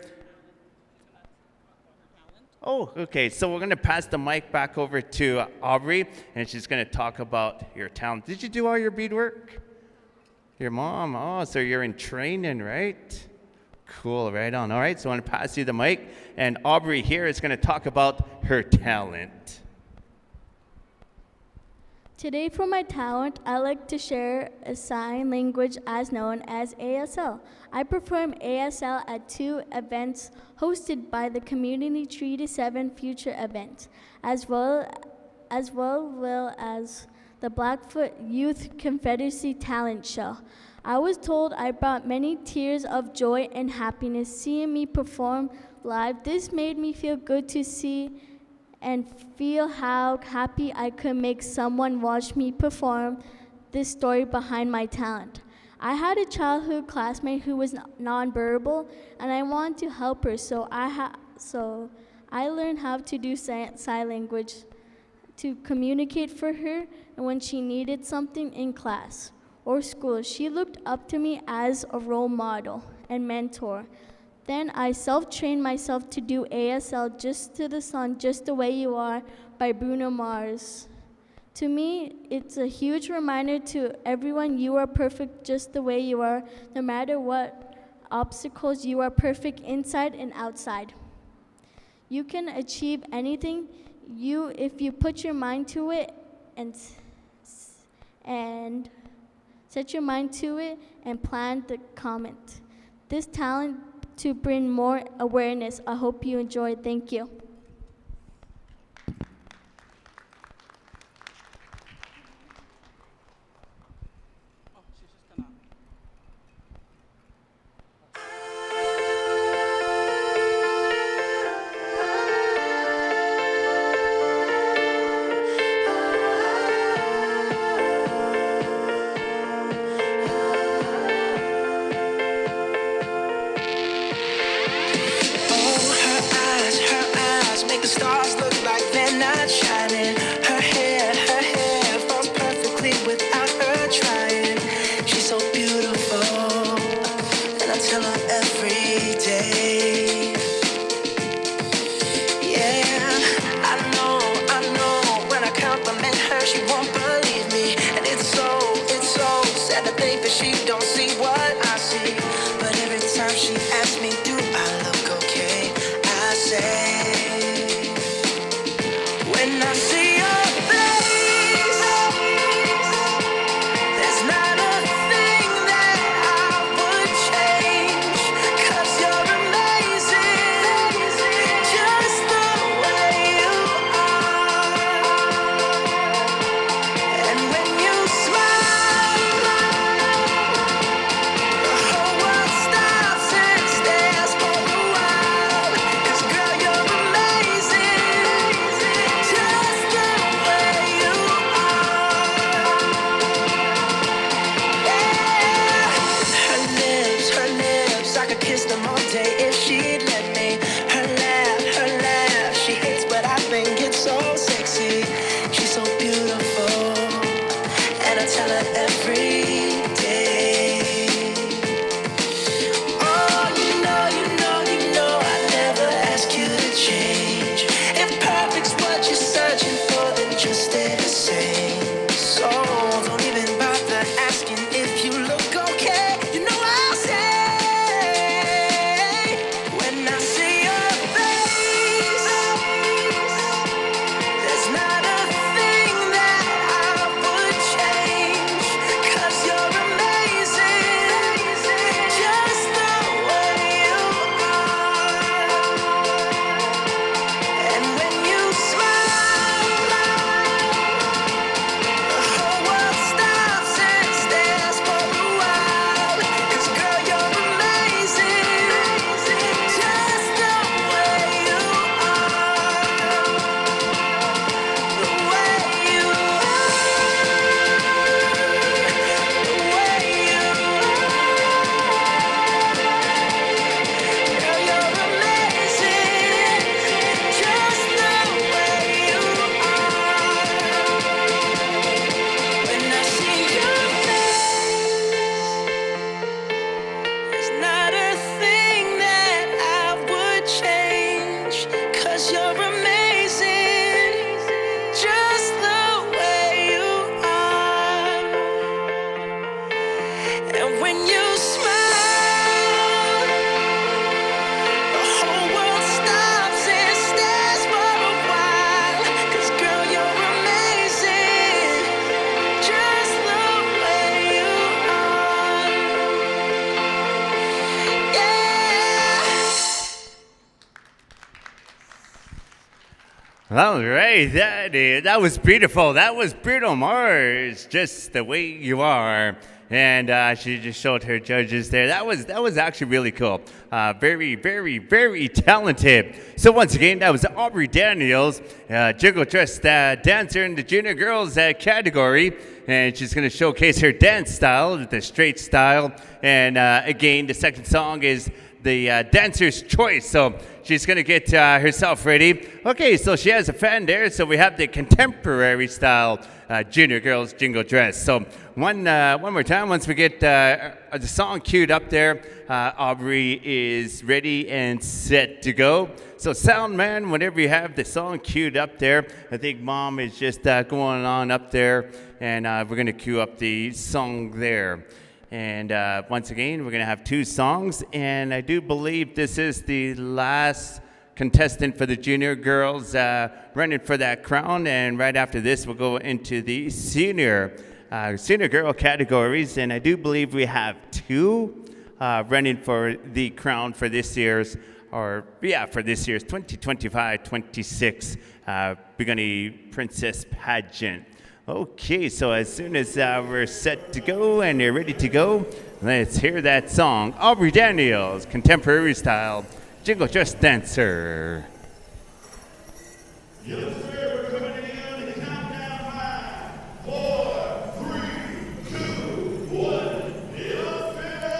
Oh, okay, so we're going to pass the mic back over to Aubrey, and she's going to talk about your talent. Did you do all your beadwork? Your mom? Oh, so you're in training, right? Cool, right on. All right, so I want to pass you the mic, and Aubrey here is going to talk about her talent. Today for my talent, I like to share a sign language as known as ASL. I perform ASL at 2 events hosted by the Community Treaty 7 Future event, as well as the Blackfoot Youth Confederacy Talent Show. I was told I brought many tears of joy and happiness seeing me perform live. This made me feel good to see and feel how happy I could make someone watch me perform this story behind my talent. I had a childhood classmate who was nonverbal, and I wanted to help her, so I learned how to do sign language to communicate for her, and when she needed something in class or school, she looked up to me as a role model and mentor. Then I self-trained myself to do ASL, Just to the Sun, Just the Way You Are by Bruno Mars. To me, it's a huge reminder to everyone, you are perfect just the way you are. No matter what obstacles, you are perfect inside and outside. You can achieve anything if you put your mind to it and set your mind to it and plan the comment. This talent to bring more awareness. I hope you enjoyed. Thank you. All right, that was beautiful. That was Bruno Mars, Just the Way You Are. and she just showed her judges there. That was actually really cool. Very, very, very talented. So once again, that was Aubrey Daniels, Jingle dress dancer in the junior girls category, and she's going to showcase her dance style, the straight style. And again, the second song is the dancer's choice. So she's going to get herself ready. Okay, so she has a fan there. So we have the contemporary style junior girls jingle dress. So one more time, once we get the song queued up there, Aubrey is ready and set to go. So sound man, whenever you have the song queued up there, I think Mom is just going on up there, and we're going to queue up the song there. And once again, we're going to have two songs, and I do believe this is the last contestant for the junior girls running for that crown. And right after this, we'll go into the senior girl categories, and I do believe we have two running for the crown for this year's, for this year's 2025-26 Piikani Princess Pageant. Okay, so as soon as we're set to go and you're ready to go, let's hear that song. Aubrey Daniels, contemporary style, Jingle dress dancer. Yes, sir, we're coming in the countdown 5, 4, 3, 2, 1. Yes, sir!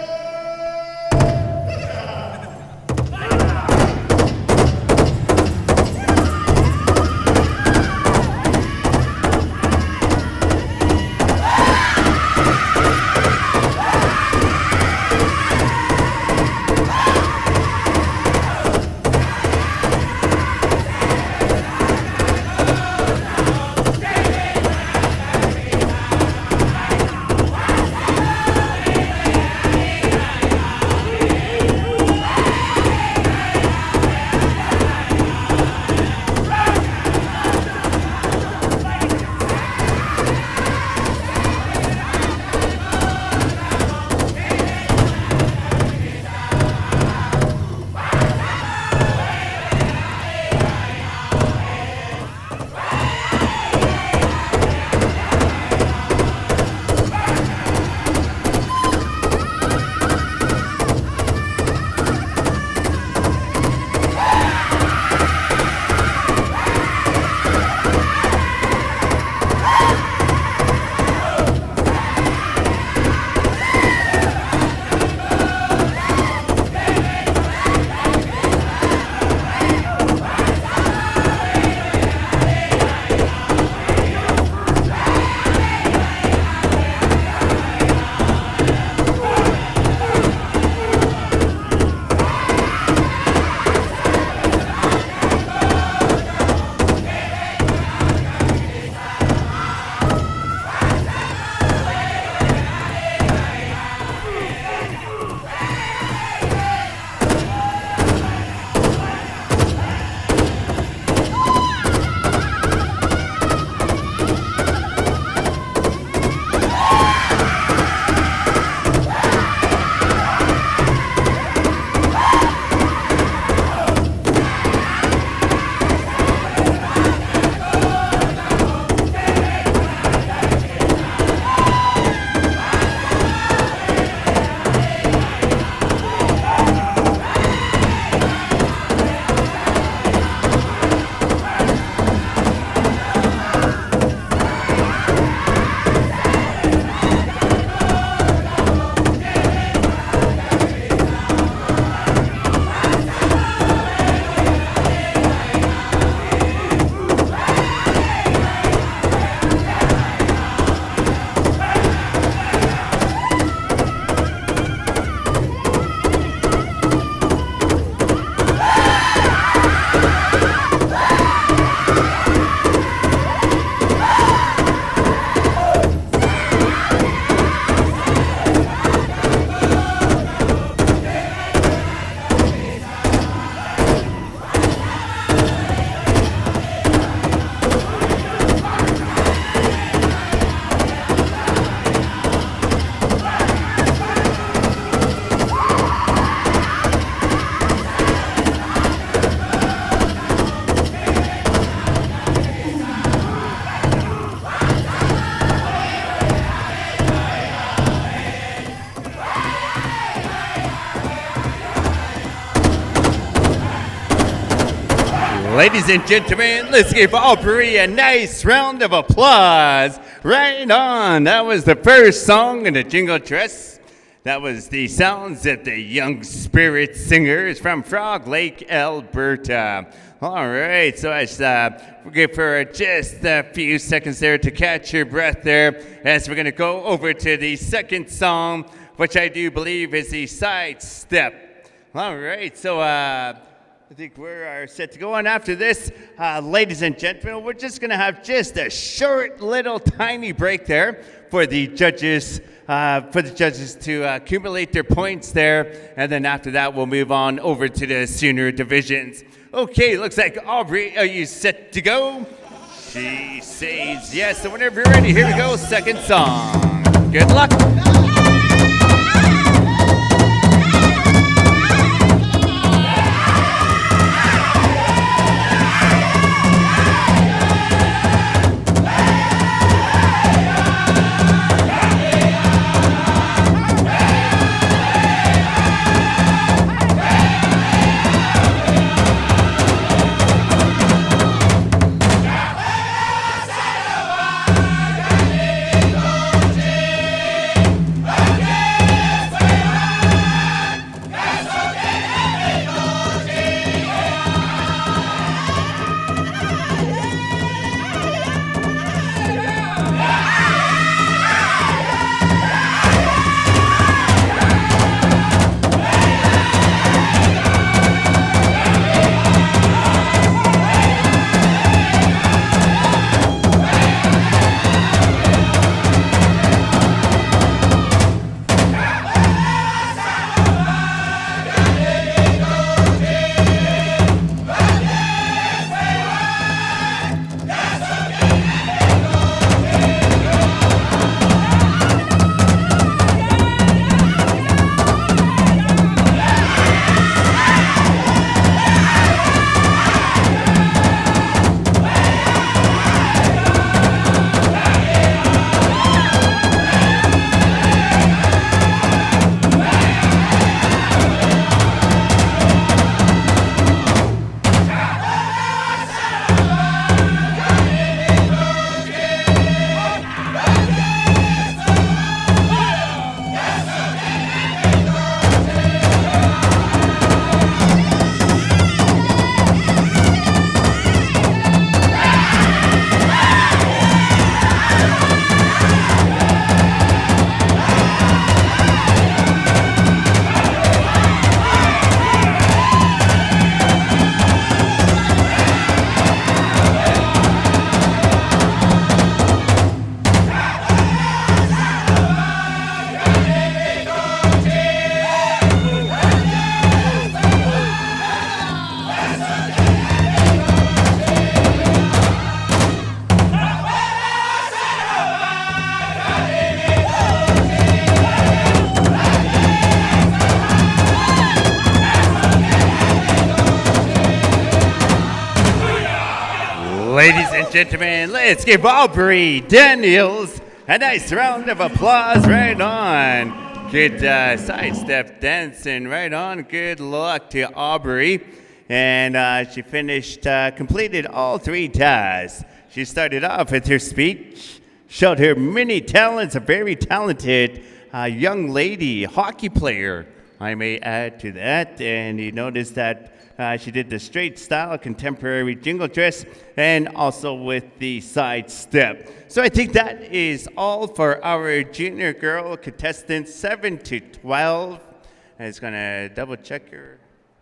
Ladies and gentlemen, let's give Aubrey a nice round of applause. Right on. That was the first song in the Jingle dress. That was the sounds of the Young Spirit Singers from Frog Lake, Alberta. All right, so we'll give her just a few seconds there to catch your breath there as we're going to go over to the second song, which I do believe is the side step. All right, so I think we're set to go on after this. Ladies and gentlemen, we're just going to have just a short little tiny break there for the judges to accumulate their points there. And then after that, we'll move on over to the senior divisions. Okay, looks like Aubrey, are you set to go? She says yes. So whenever you're ready, here we go. Second song. Good luck. Ladies and gentlemen, let's give Aubrey Daniels a nice round of applause. Right on. Good sidestep dancing. Right on. Good luck to Aubrey. And she finished, completed all three tasks. She started off with her speech, showed her many talents, a very talented young lady, hockey player, I may add to that. And you notice that she did the straight style contemporary jingle dress and also with the side step. So I think that is all for our junior girl contestants 7 to 12. I was going to double check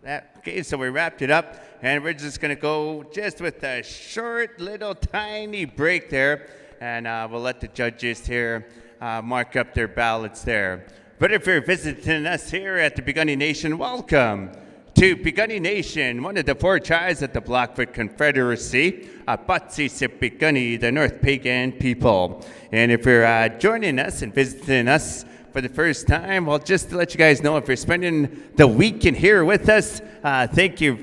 that. Okay, so we wrapped it up and we're just going to go just with a short little tiny break there, and we'll let the judges here mark up their ballots there. But if you're visiting us here at the Piikani Nation, welcome to Piikani Nation, one of the 4 tribes of the Blackfoot Confederacy, Patsi Piikani, the North Pagan people. And if you're joining us and visiting us for the first time, well, just to let you guys know, if you're spending the weekend here with us, thank you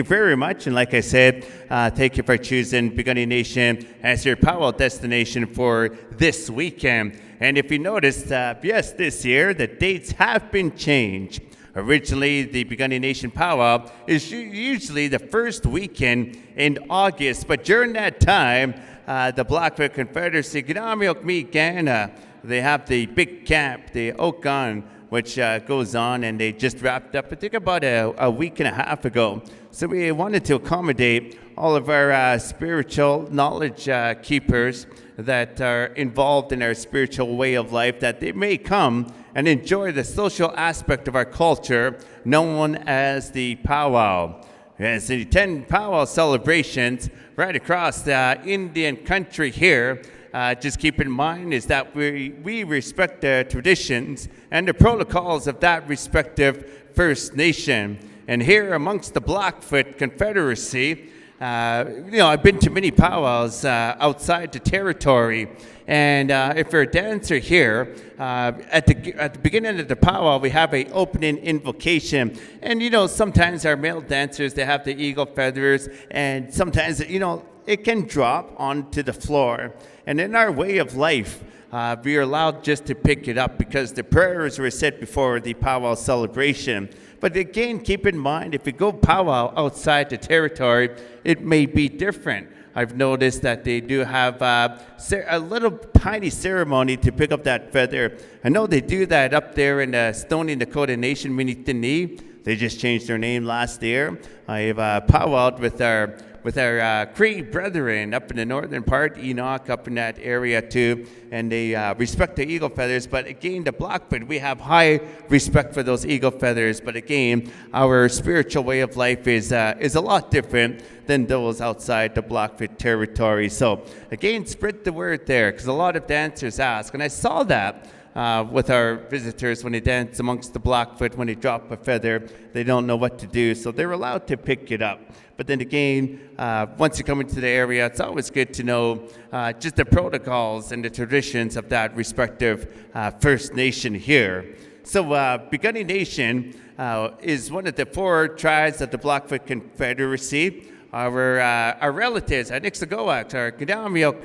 very much. And like I said, thank you for choosing Piikani Nation as your powwow destination for this weekend. And if you noticed, yes, this year, the dates have been changed. Originally, the Piikani Nation powwow is usually the first weekend in August, but during that time, the Blackfoot Confederacy, they have the big camp, the Okan, which goes on, and they just wrapped up, I think, about a week and a half ago. So we wanted to accommodate all of our spiritual knowledge keepers that are involved in our spiritual way of life, that they may come and enjoy the social aspect of our culture known as the powwow. As the 10 powwow celebrations right across the Indian country here, just keep in mind is that we respect the traditions and the protocols of that respective First Nation. And here amongst the Blackfoot Confederacy, I've been to many powwows outside the territory. And if you're a dancer here, at the beginning of the powwow, we have an opening invocation. And, sometimes our male dancers, they have the eagle feathers, and sometimes, it can drop onto the floor. And in our way of life, we are allowed just to pick it up because the prayers were said before the powwow celebration. But again, keep in mind, if you go powwow outside the territory, it may be different. I've noticed that they do have a little tiny ceremony to pick up that feather. I know they do that up there in the Stony Dakota Nation, Minitini. They just changed their name last year. I've powwowed with our Cree brethren up in the northern part, Enoch, up in that area too, and they respect the eagle feathers. But again, the Blackfoot, we have high respect for those eagle feathers. But again, our spiritual way of life is a lot different than those outside the Blackfoot territory. So again, spread the word there, because a lot of dancers ask, and I saw that with our visitors when they dance amongst the Blackfoot, when they drop a feather, they don't know what to do, so they're allowed to pick it up. But then again, once you come into the area, it's always good to know just the protocols and the traditions of that respective First Nation here. So Piikani Nation is one of the 4 tribes of the Blackfoot Confederacy. Our relatives at Nixagoax, our Kadamiok,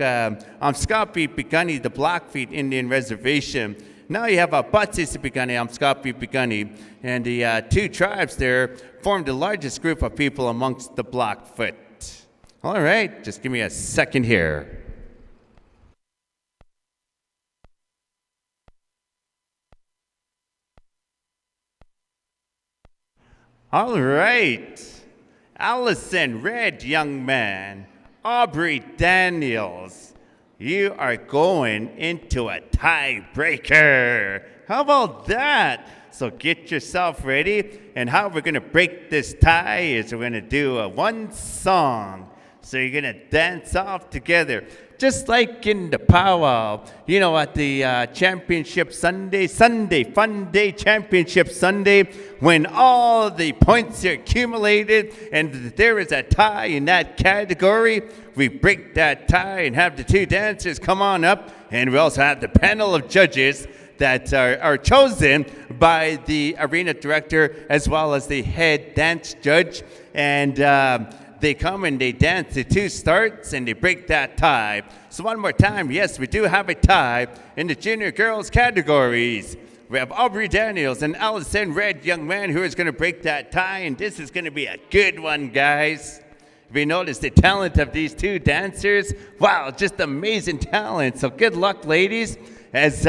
Amskapi Piikani, the Blackfeet Indian Reservation. Now you have a Batsis Piikani, Amskapi Piikani, and the 2 tribes there form the largest group of people amongst the Blackfoot. All right, just give me a second here. All right. Allison Red Young Man, Aubrey Daniels, you are going into a tiebreaker. How about that? So get yourself ready. And how we're going to break this tie is we're going to do one song. So you're going to dance off together. Just like in the powwow, at the championship Sunday, fun day championship Sunday, when all the points are accumulated and there is a tie in that category, we break that tie and have the 2 dancers come on up, and we also have the panel of judges that are chosen by the arena director as well as the head dance judge, and they come and they dance the 2 starts and they break that tie. So one more time, yes, we do have a tie in the junior girls categories. We have Aubrey Daniels and Allison Red Young Man who is going to break that tie, and this is going to be a good one, guys. If you notice the talent of these 2 dancers, wow, just amazing talent. So good luck, ladies. As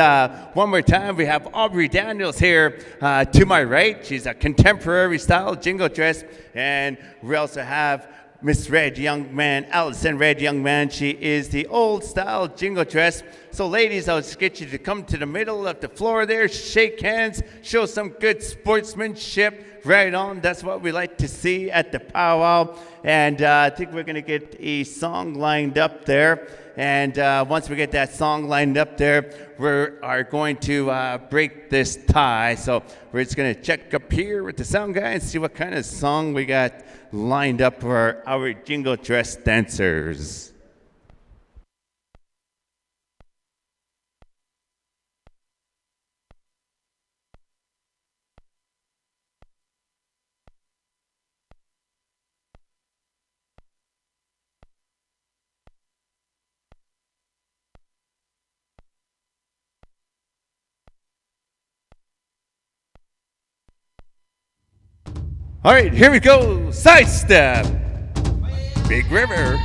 one more time, we have Aubrey Daniels here to my right. She's a contemporary style jingle dress, and we also have Miss Red Young Man, Allison Red Young Man. She is the old style jingle dress. So ladies, I'll just get you to come to the middle of the floor there, shake hands, show some good sportsmanship. Right on, that's what we like to see at the powwow. And I think we're gonna get a song lined up there. And once we get that song lined up there, we are going to break this tie. So we're just going to check up here with the sound guy and see what kind of song we got lined up for our jingle dress dancers. All right, here we go. Side step. Big River.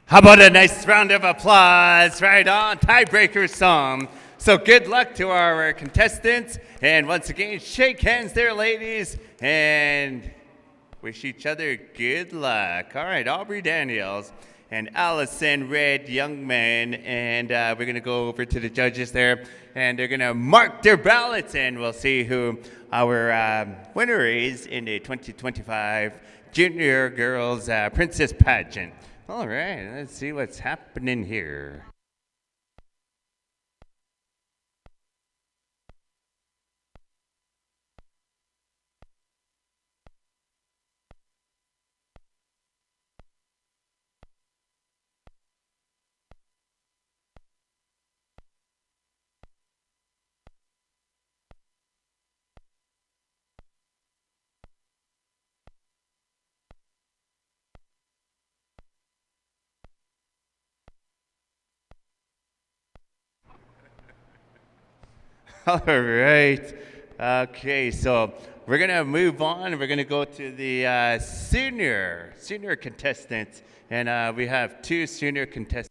How about a nice round of applause right on Tiebreaker song. So good luck to our contestants. And once again, shake hands there, ladies, and wish each other good luck. All right, Aubrey Daniels and Allison Red Young Man. And we're going to go over to the judges there, and they're going to mark their ballots, and we'll see who our winner is in the 2025 Junior Girls Princess Pageant. All right, let's see what's happening here. All right. Okay, so we're going to move on. We're going to go to the senior contestants. And we have two senior contestants.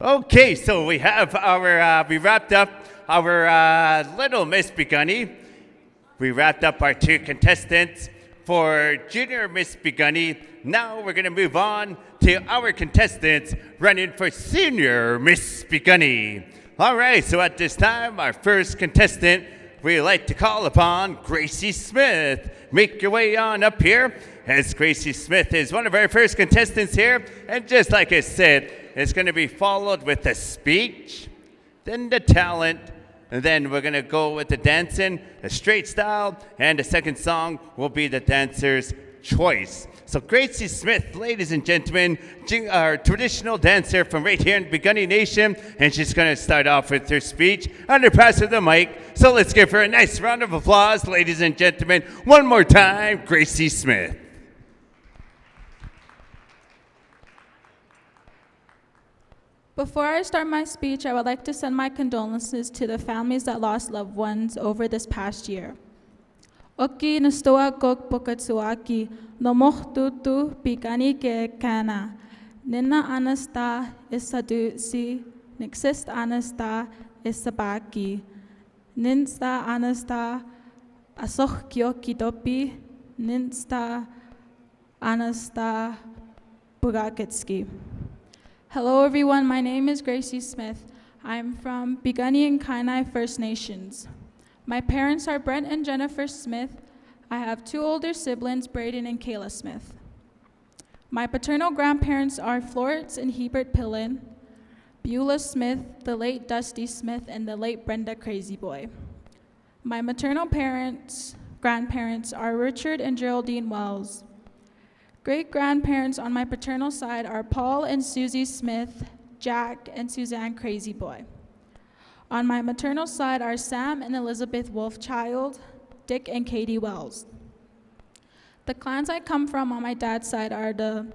Okay, so we have our, we wrapped up our little Miss Beani. We wrapped up our two contestants for Junior Miss Beani. Now we're going to move on to our contestants running for Senior Miss Beani. All right, so at this time, our first contestant we'd like to call upon Gracie Smith. Make your way on up here, as Gracie Smith is one of our first contestants here. And just like I said, it's going to be followed with a speech, then the talent, and then we're going to go with the dancing, a straight style, and the second song will be the dancer's choice. So Gracie Smith, ladies and gentlemen, our traditional dancer from right here in Piikani Nation, and she's going to start off with her speech. I'm going to pass her the mic, so let's give her a nice round of applause, ladies and gentlemen. One more time, Gracie Smith. Before I start my speech, I would like to send my condolences to the families that lost loved ones over this past year. Oki nastoa kok pokatsuaki, nomoch tutu Piikani ke kana. Nina anasta isadu si, nixist anasta isabaki. Ninsta anasta asoch kyoki dopi, ninsta anasta bugakitski. Hello everyone, my name is Gracie Smith. I'm from Piikani and Kainai First Nations. My parents are Brent and Jennifer Smith. I have two older siblings, Braden and Kayla Smith. My paternal grandparents are Florence and Hebert Pillin, Beulah Smith, the late Dusty Smith, and the late Brenda Crazy Boy. My maternal grandparents are Richard and Geraldine Wells. Great-grandparents on my paternal side are Paul and Susie Smith, Jack and Suzanne Crazy Boy. On my maternal side are Sam and Elizabeth Wolfchild, Dick and Katie Wells. The clans I come from on my dad's side are the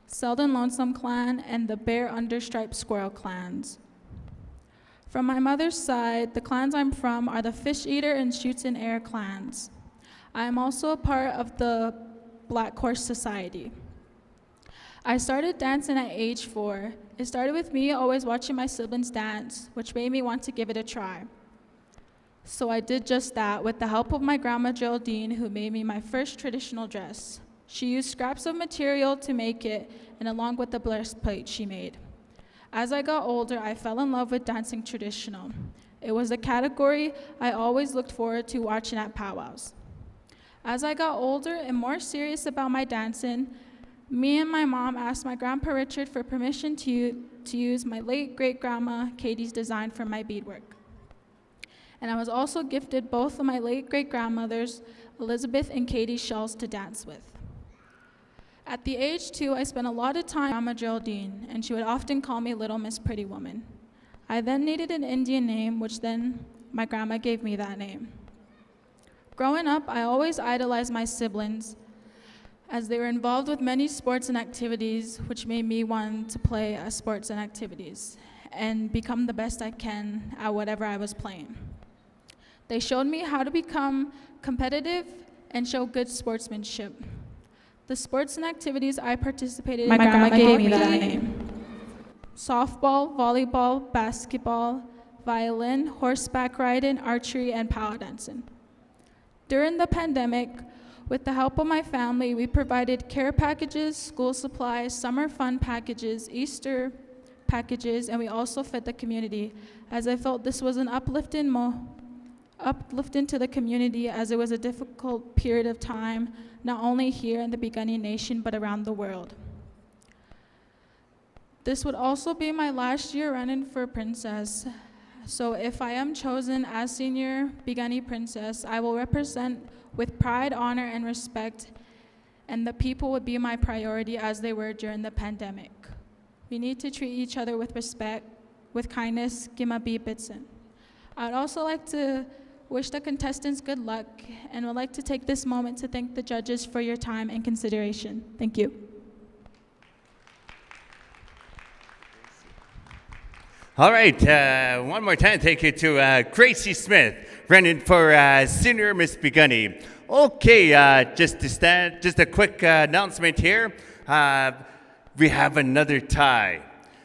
Selden Lonesome clan and the Bear Understriped Squirrel clans. From my mother's side, the clans I'm from are the Fish Eater and Shoots in Air clans. I am also a part of the Black Horse Society. I started dancing at age 4. It started with me always watching my siblings dance, which made me want to give it a try. So I did just that with the help of my grandma Geraldine, who made me my first traditional dress. She used scraps of material to make it, and along with the breastplate she made. As I got older, I fell in love with dancing traditional. It was a category I always looked forward to watching at powwows. As I got older and more serious about my dancing, me and my mom asked my grandpa Richard for permission to use my late great-grandma Katie's design for my beadwork. And I was also gifted both of my late great-grandmothers, Elizabeth and Katie, shells to dance with. At the age 2, I spent a lot of time with Grandma Geraldine, and she would often call me Little Miss Pretty Woman. I then needed an Indian name, which then my grandma gave me that name. Growing up, I always idolized my siblings, as they were involved with many sports and activities, which made me want to play sports and activities and become the best I can at whatever I was playing. They showed me how to become competitive and show good sportsmanship. The sports and activities I participated in, my grandma gave me that name. Softball, volleyball, basketball, violin, horseback riding, archery, and pow dancing. During the pandemic, with the help of my family, we provided care packages, school supplies, summer fun packages, Easter packages, and we also fed the community, as I felt this was an uplifting to the community, as it was a difficult period of time, not only here in the Piikani Nation, but around the world. This would also be my last year running for princess. So if I am chosen as senior Piikani princess, I will represent with pride, honor, and respect, and the people would be my priority as they were during the pandemic. We need to treat each other with respect, with kindness, Gimabi Bitsin. I'd also like to wish the contestants good luck, and would like to take this moment to thank the judges for your time and consideration. Thank you. All right, one more time, thank you to Gracie Smith, running for Senior Miss Beani. Okay, just a quick announcement here. We have another tie.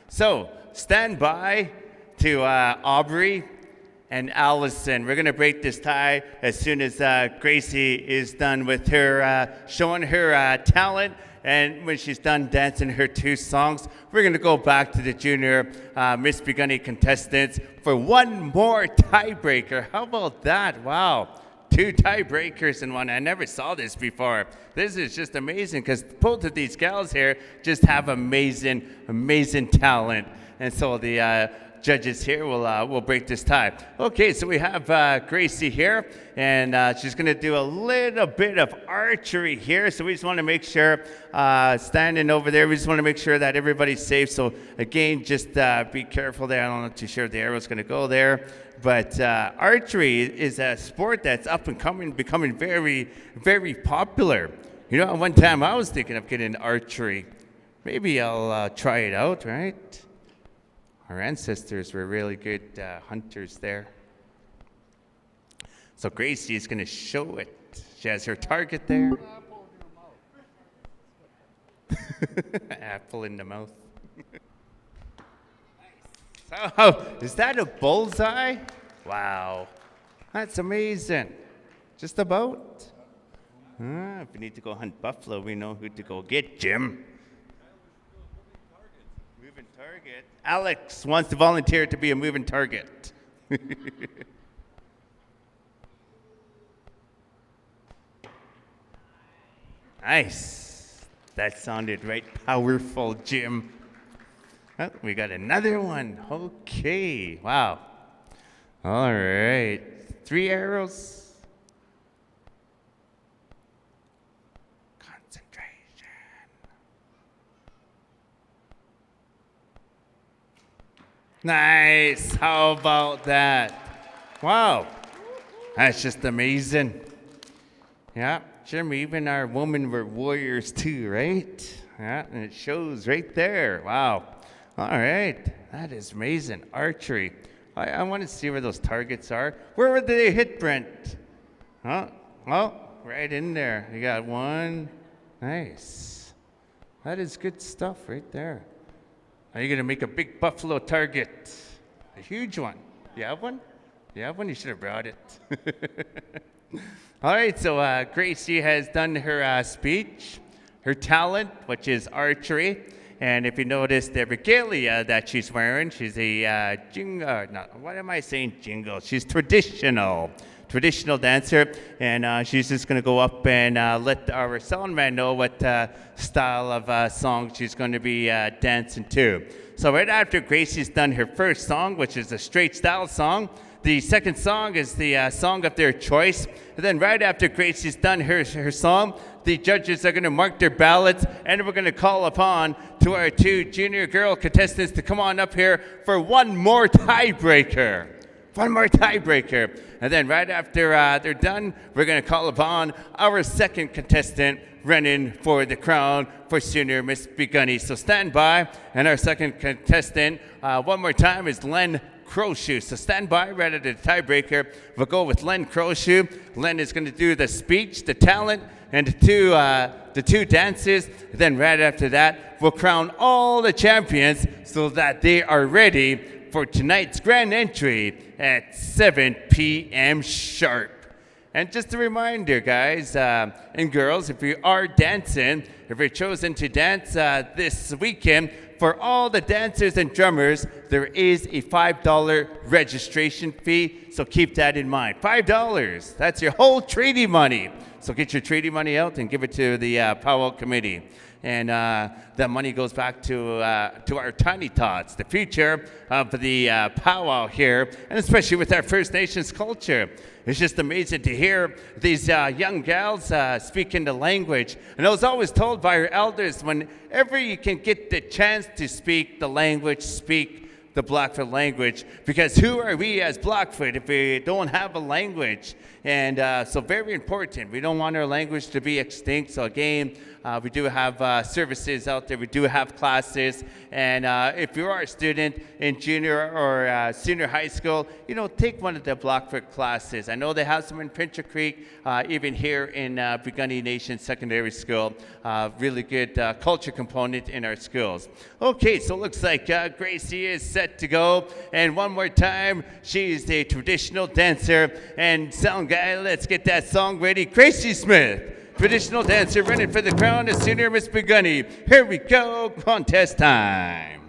So stand by to Aubrey and Allison. We're gonna break this tie as soon as Gracie is done with her showing her talent And when she's done dancing her 2 songs, we're going to go back to the junior Miss Beani contestants for one more tiebreaker. How about that? Wow. 2 tiebreakers in one. I never saw this before. This is just amazing because both of these gals here just have amazing, amazing talent. And so the judges here will break this tie. Okay, so we have Gracie here, and she's going to do a little bit of archery here. So we just want to make sure, standing over there, we just want to make sure that everybody's safe. So again, just be careful there. I'm not too sure if the arrow's going to go there. But archery is a sport that's up and coming, becoming very, very popular. You know, one time I was thinking of getting archery. Maybe I'll try it out, right? Our ancestors were really good hunters there. So Gracie is going to show it. She has her target there. Apple in the mouth. So, is that a bullseye? Wow. That's amazing. Just about. If we need to go hunt buffalo, we know who to go get, Jim. Moving target. Alex wants to volunteer to be a moving target. Nice. That sounded right powerful, Jim. Oh, we got another one. Okay. Wow. All right. 3 arrows. Nice. How about that? Wow. That's just amazing. Yeah, Jim, even our women were warriors too, right? Yeah, and it shows right there. Wow. All right. That is amazing. Archery. I want to see where those targets are. Where would they hit, Brent? Huh? Oh, right in there. You got one. Nice. That is good stuff right there. Are you going to make a big buffalo target? A huge one. You have one? You have one? You should have brought it. All right, so Gracie has done her speech, her talent, which is archery. And if you notice the regalia that she's wearing, she's a jingle, what am I saying, jingle? She's traditional dancer, and she's just going to go up and let our sound man know what style of song she's going to be dancing to. So right after Gracie's done her first song, which is a straight style song, the second song is the song of their choice. And then right after Gracie's done her song, the judges are going to mark their ballots, and we're going to call upon to our 2 junior girl contestants to come on up here for one more tiebreaker. One more tiebreaker. And then right after they're done, we're going to call upon our second contestant running for the crown for senior Miss Beani. So stand by. And our second contestant, one more time, is Len Crocher. So stand by right at the tiebreaker. We'll go with Len Crocher. Len is going to do the speech, the talent, and the two dances. Then right after that, we'll crown all the champions so that they are ready for tonight's grand entry at 7 p.m. sharp. And just a reminder, guys and girls, if you are dancing, if you're chosen to dance this weekend, for all the dancers and drummers, there is a $5 registration fee, so keep that in mind. $5, that's your whole treaty money. So get your treaty money out and give it to the powwow committee. And that money goes back to our tiny tots, the future of the powwow here, and especially with our First Nations culture. It's just amazing to hear these young gals speaking the language. And I was always told by our elders, whenever you can get the chance to speak the language, speak the Blackfoot language, because who are we as Blackfoot if we don't have a language? And so very important. We don't want our language to be extinct. So again, we do have services out there. We do have classes. And if you are a student in junior or senior high school, take one of the Blackfoot classes. I know they have some in Pincher Creek, even here in Piikani Nation Secondary School. Really good culture component in our schools. Okay, so it looks like Gracie is set to go. And one more time, she's a traditional dancer and sound guy. Let's get that song ready. Gracie Smith, Traditional dancer running for the crown is Senior Miss Beani. Here we go, contest time.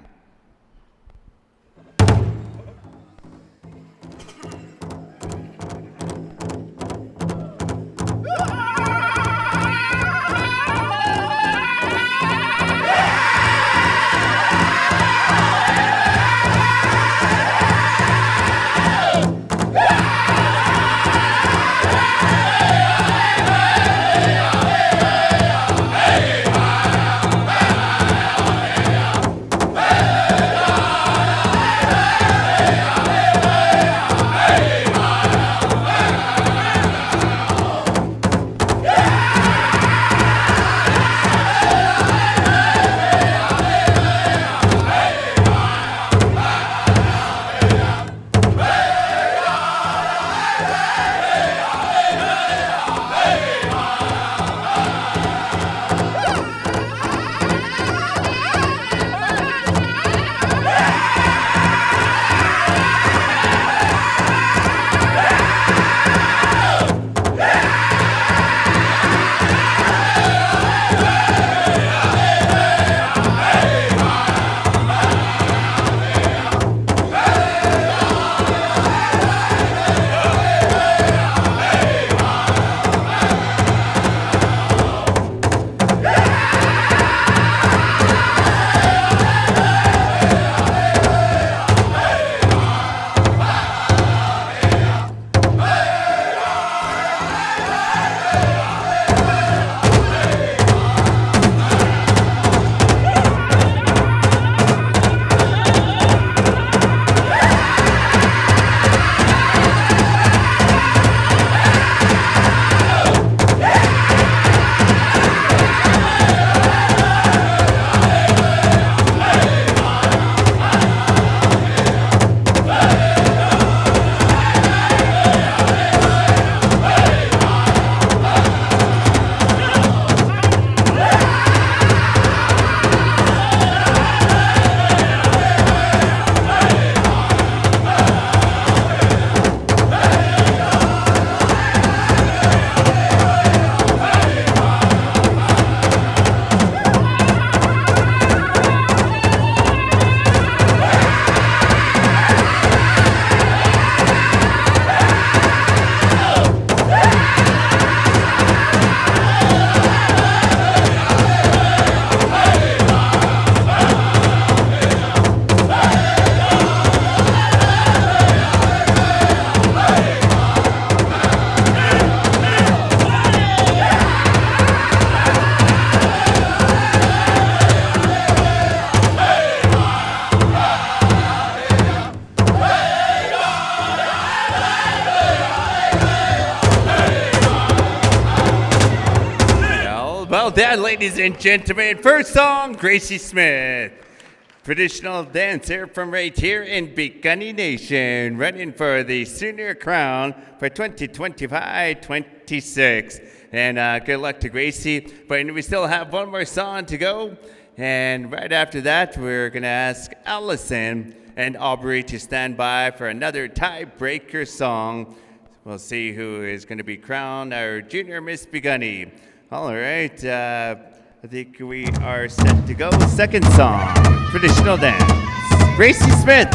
Well done, ladies and gentlemen. First song, Gracie Smith. Traditional dancer from right here in Piikani Nation, running for the senior crown for 2025-26. And good luck to Gracie. But we still have one more song to go. And right after that, we're going to ask Allison and Aubrey to stand by for another tiebreaker song. We'll see who is going to be crowned our junior Miss Beani. All right, I think we are set to go. Second song, traditional dance, Gracie Smith.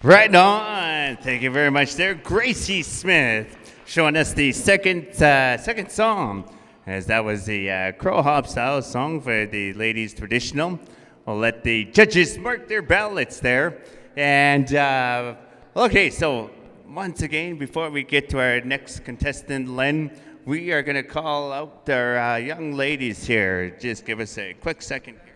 Right on. Thank you very much there. Gracie Smith showing us the second song, as that was the Crow Hop style song for the ladies traditional. We'll let the judges mark their ballots there. And okay, so once again, before we get to our next contestant, Len, we are going to call out our young ladies here. Just give us a quick second here.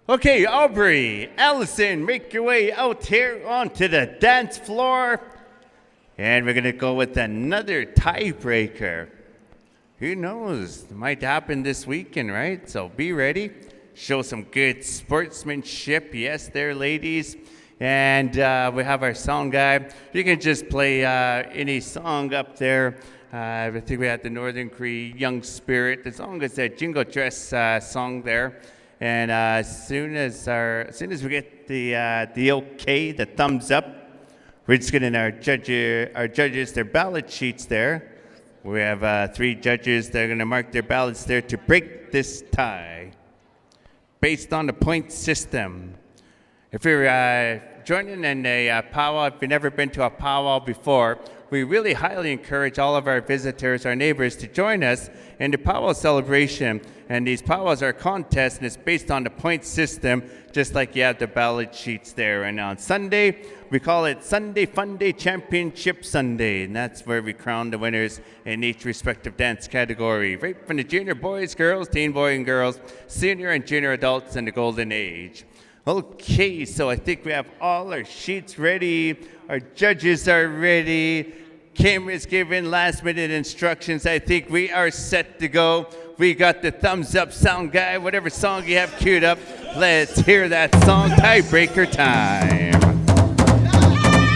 Okay, Aubrey, Allison, make your way out here onto the dance floor. And we're going to go with another tiebreaker. Who knows? It might happen this weekend, right? So be ready. Show some good sportsmanship. Yes, there, ladies. And we have our sound guy. You can just play any song up there. I think we had the Northern Cree Young Spirit. The song is that Jingle Dress song there. And as soon as we get the okay, the thumbs up, we're just getting our judges their ballot sheets there. We have 3 judges that are going to mark their ballots there to break this tie based on the point system. If you're joining in a powwow, if you've never been to a powwow before, we really highly encourage all of our visitors, our neighbors, to join us in the powwow celebration. And these powwows are contests, and it's based on the point system, just like you have the ballot sheets there. And on Sunday, we call it Sunday Fun Day Championship Sunday, and that's where we crown the winners in each respective dance category, right from the junior boys, girls, teen boys and girls, senior and junior adults, and the golden age. Okay, so I think we have all our sheets ready. Our judges are ready. Cameras giving last minute instructions. I think we are set to go. We got the thumbs up sound guy, whatever song you have queued up. Let's hear that song, Tiebreaker time. Go,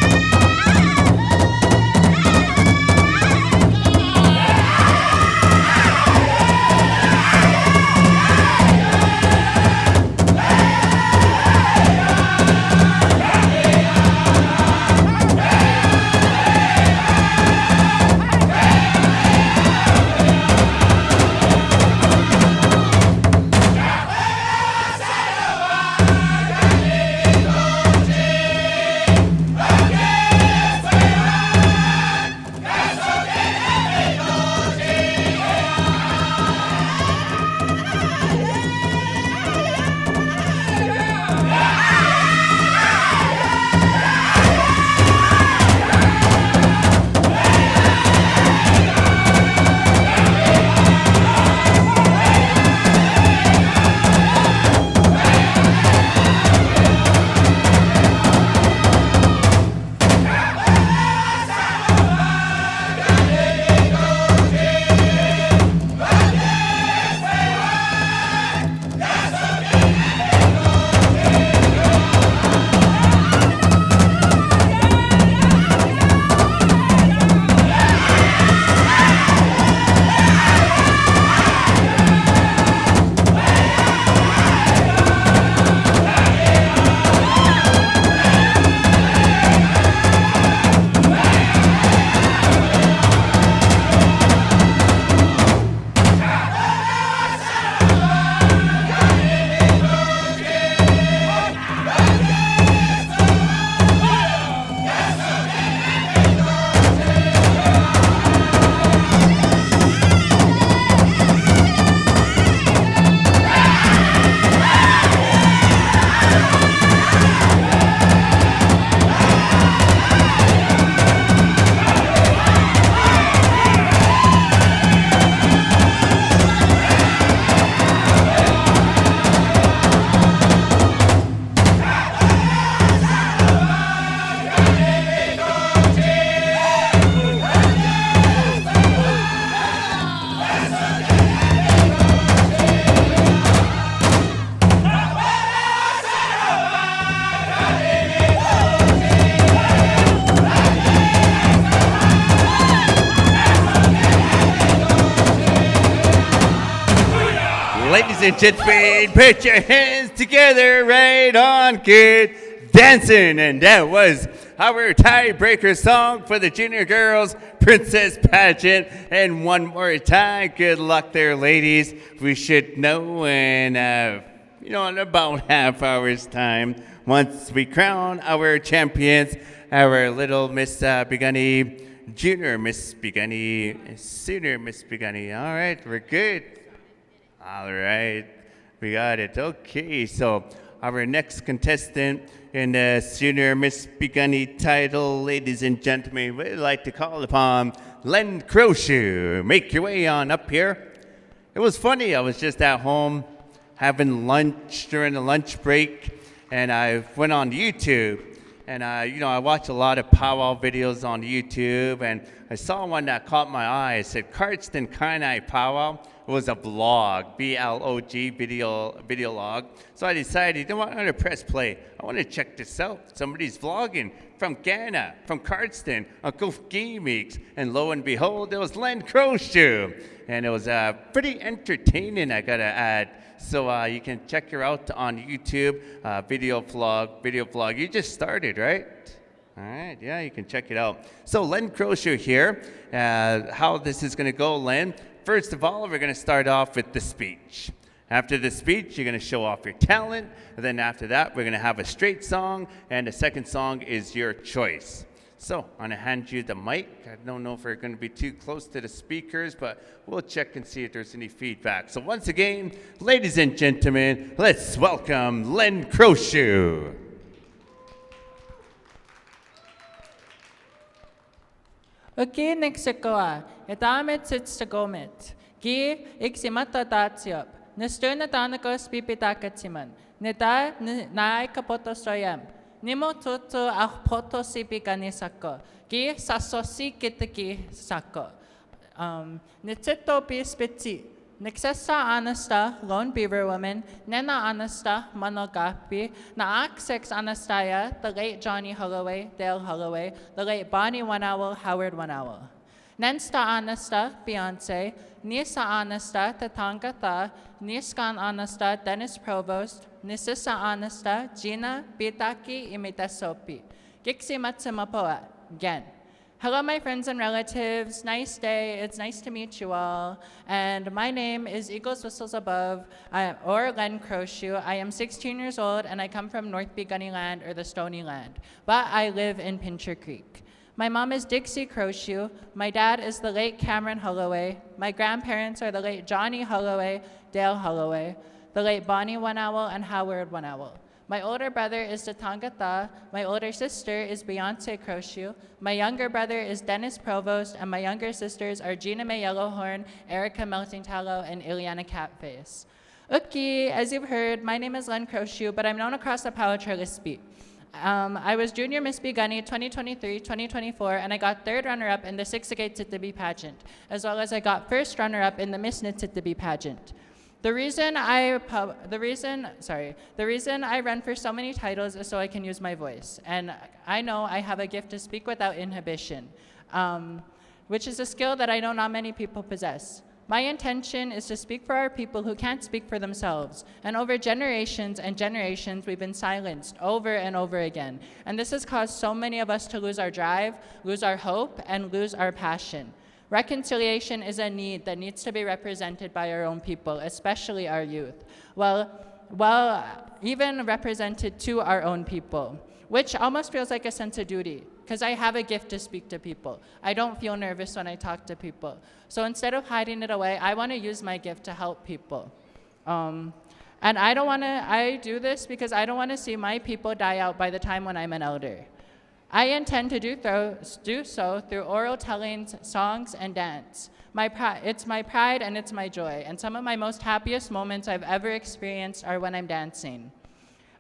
Ladies and gentlemen, put your hands together, right on, kid. Dancing, and that was our tiebreaker song for the junior girls princess pageant. And one more time, good luck there, ladies. We should know in in about half hour's time, once we crown our champions, our little Miss Beani, junior Miss Beani, senior Miss Beani. All right, we're good. All right, we got it. Okay, so our next contestant in the senior Miss Beani title, ladies and gentlemen, we'd like to call upon Len Crocher. Make your way on up here. It was funny. I was just at home having lunch during the lunch break, and I went on YouTube, and I watch a lot of powwow videos on YouTube, and I saw one that caught my eye. It said Cardston Kainai Powwow. It was a vlog, B-L-O-G, video log. So I decided, I'm going to press play. I want to check this out. Somebody's vlogging from Ghana, from Cardston, Uncle Meeks. And lo and behold, it was Len Crocher. And it was pretty entertaining, I got to add. So you can check her out on YouTube, video vlog. You just started, right? All right, yeah, you can check it out. So Len Crocher here. How this is going to go, Len? First of all, we're going to start off with the speech. After the speech, you're going to show off your talent. And then after that, we're going to have a straight song. And the second song is your choice. So I'm going to hand you the mic. I don't know if we're going to be too close to the speakers, but we'll check and see if there's any feedback. So once again, ladies and gentlemen, let's welcome Len Crocher. Okay, next koa. Etamet sits to gomit. Gi iksimata tatsiop. Nestur natanakos pipitakatsiman. Neta naai kapoto soyam. Nimo tutu ach poto sipikani sako. Gi sasosi kitaki sako. Nitsito pispitsi. Nexessa Anasta, lone beaver woman, Nena Anasta, Monogapi, Naak Sex Anastaya, the late Johnny Holloway, Dale Holloway, the late Bonnie One Owl, Howard One Owl. Nensta Anasta, Beyonce, Nisa Anasta, Tatangata, Niskan Anasta, Dennis Provost, Nisissa Anasta, Gina, Bitaki, Imitasopi. Gixi Matsumapoa, again. Hello, my friends and relatives. Nice day. It's nice to meet you all. And my name is Eagles Whistles Above, or Len Crocher. I am 16 years old, and I come from North Piikani land, or the Stony Land. But I live in Pincher Creek. My mom is Dixie Crocher. My dad is the late Cameron Holloway. My grandparents are the late Johnny Holloway, Dale Holloway, the late Bonnie One Owl, and Howard One Owl. My older brother is Tatangata. My older sister is Beyonce Crocher. My younger brother is Dennis Provost, and my younger sisters are Gina May Yellowhorn, Erica Melting Tallow, and Ileana Catface. Okay, as you've heard, my name is Len Crocher, but I'm known across the Pow Lispi. I was Junior Miss Beani 2023-2024, and I got third runner-up in the Sixagate Titabi pageant, as well as I got first runner-up in the Miss Titabi pageant. The reason I run for so many titles is so I can use my voice. And I know I have a gift to speak without inhibition, which is a skill that I know not many people possess. My intention is to speak for our people who can't speak for themselves. And over generations and generations, we've been silenced over and over again. And this has caused so many of us to lose our drive, lose our hope, and lose our passion. Reconciliation is a need that needs to be represented by our own people, especially our youth. Well, even represented to our own people, which almost feels like a sense of duty, because I have a gift to speak to people. I don't feel nervous when I talk to people. So instead of hiding it away, I want to use my gift to help people. And I do this because I don't want to see my people die out by the time when I'm an elder. I intend to do so through oral tellings, songs, and dance. It's my pride and it's my joy, and some of my most happiest moments I've ever experienced are when I'm dancing.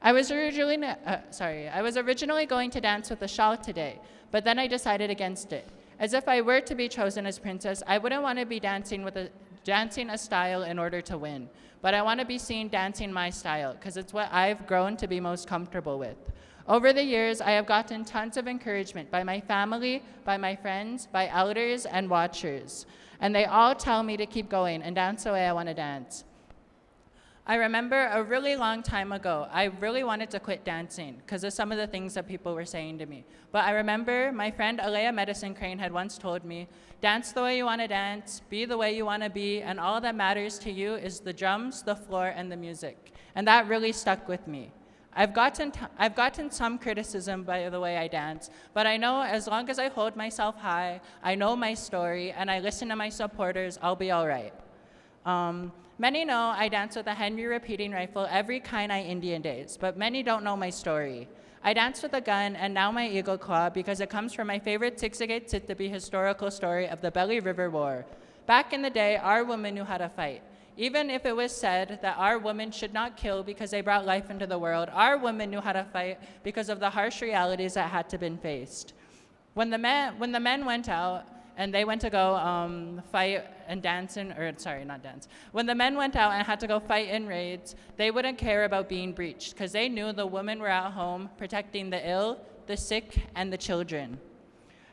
I was originally going to dance with a shawl today, but then I decided against it. As if I were to be chosen as princess, I wouldn't want to be dancing a style in order to win, but I want to be seen dancing my style, because it's what I've grown to be most comfortable with. Over the years, I have gotten tons of encouragement by my family, by my friends, by elders, and watchers. And they all tell me to keep going and dance the way I want to dance. I remember a really long time ago, I really wanted to quit dancing because of some of the things that people were saying to me. But I remember my friend Alea Medicine Crane had once told me, dance the way you want to dance, be the way you want to be, and all that matters to you is the drums, the floor, and the music. And that really stuck with me. I've gotten some criticism by the way I dance, but I know as long as I hold myself high, I know my story, and I listen to my supporters, I'll be all right. Many know I dance with a Henry repeating rifle every Kainai Indian days, but many don't know my story. I dance with a gun and now my eagle claw because it comes from my favorite Tiksagate Sitabi historical story of the Belly River War. Back in the day, our women knew how to fight. Even if it was said that our women should not kill because they brought life into the world, our women knew how to fight because of the harsh realities that had to be faced. When the men went out, and they went to go fight and dance When the men went out and had to go fight in raids, they wouldn't care about being breached because they knew the women were at home protecting the ill, the sick, and the children.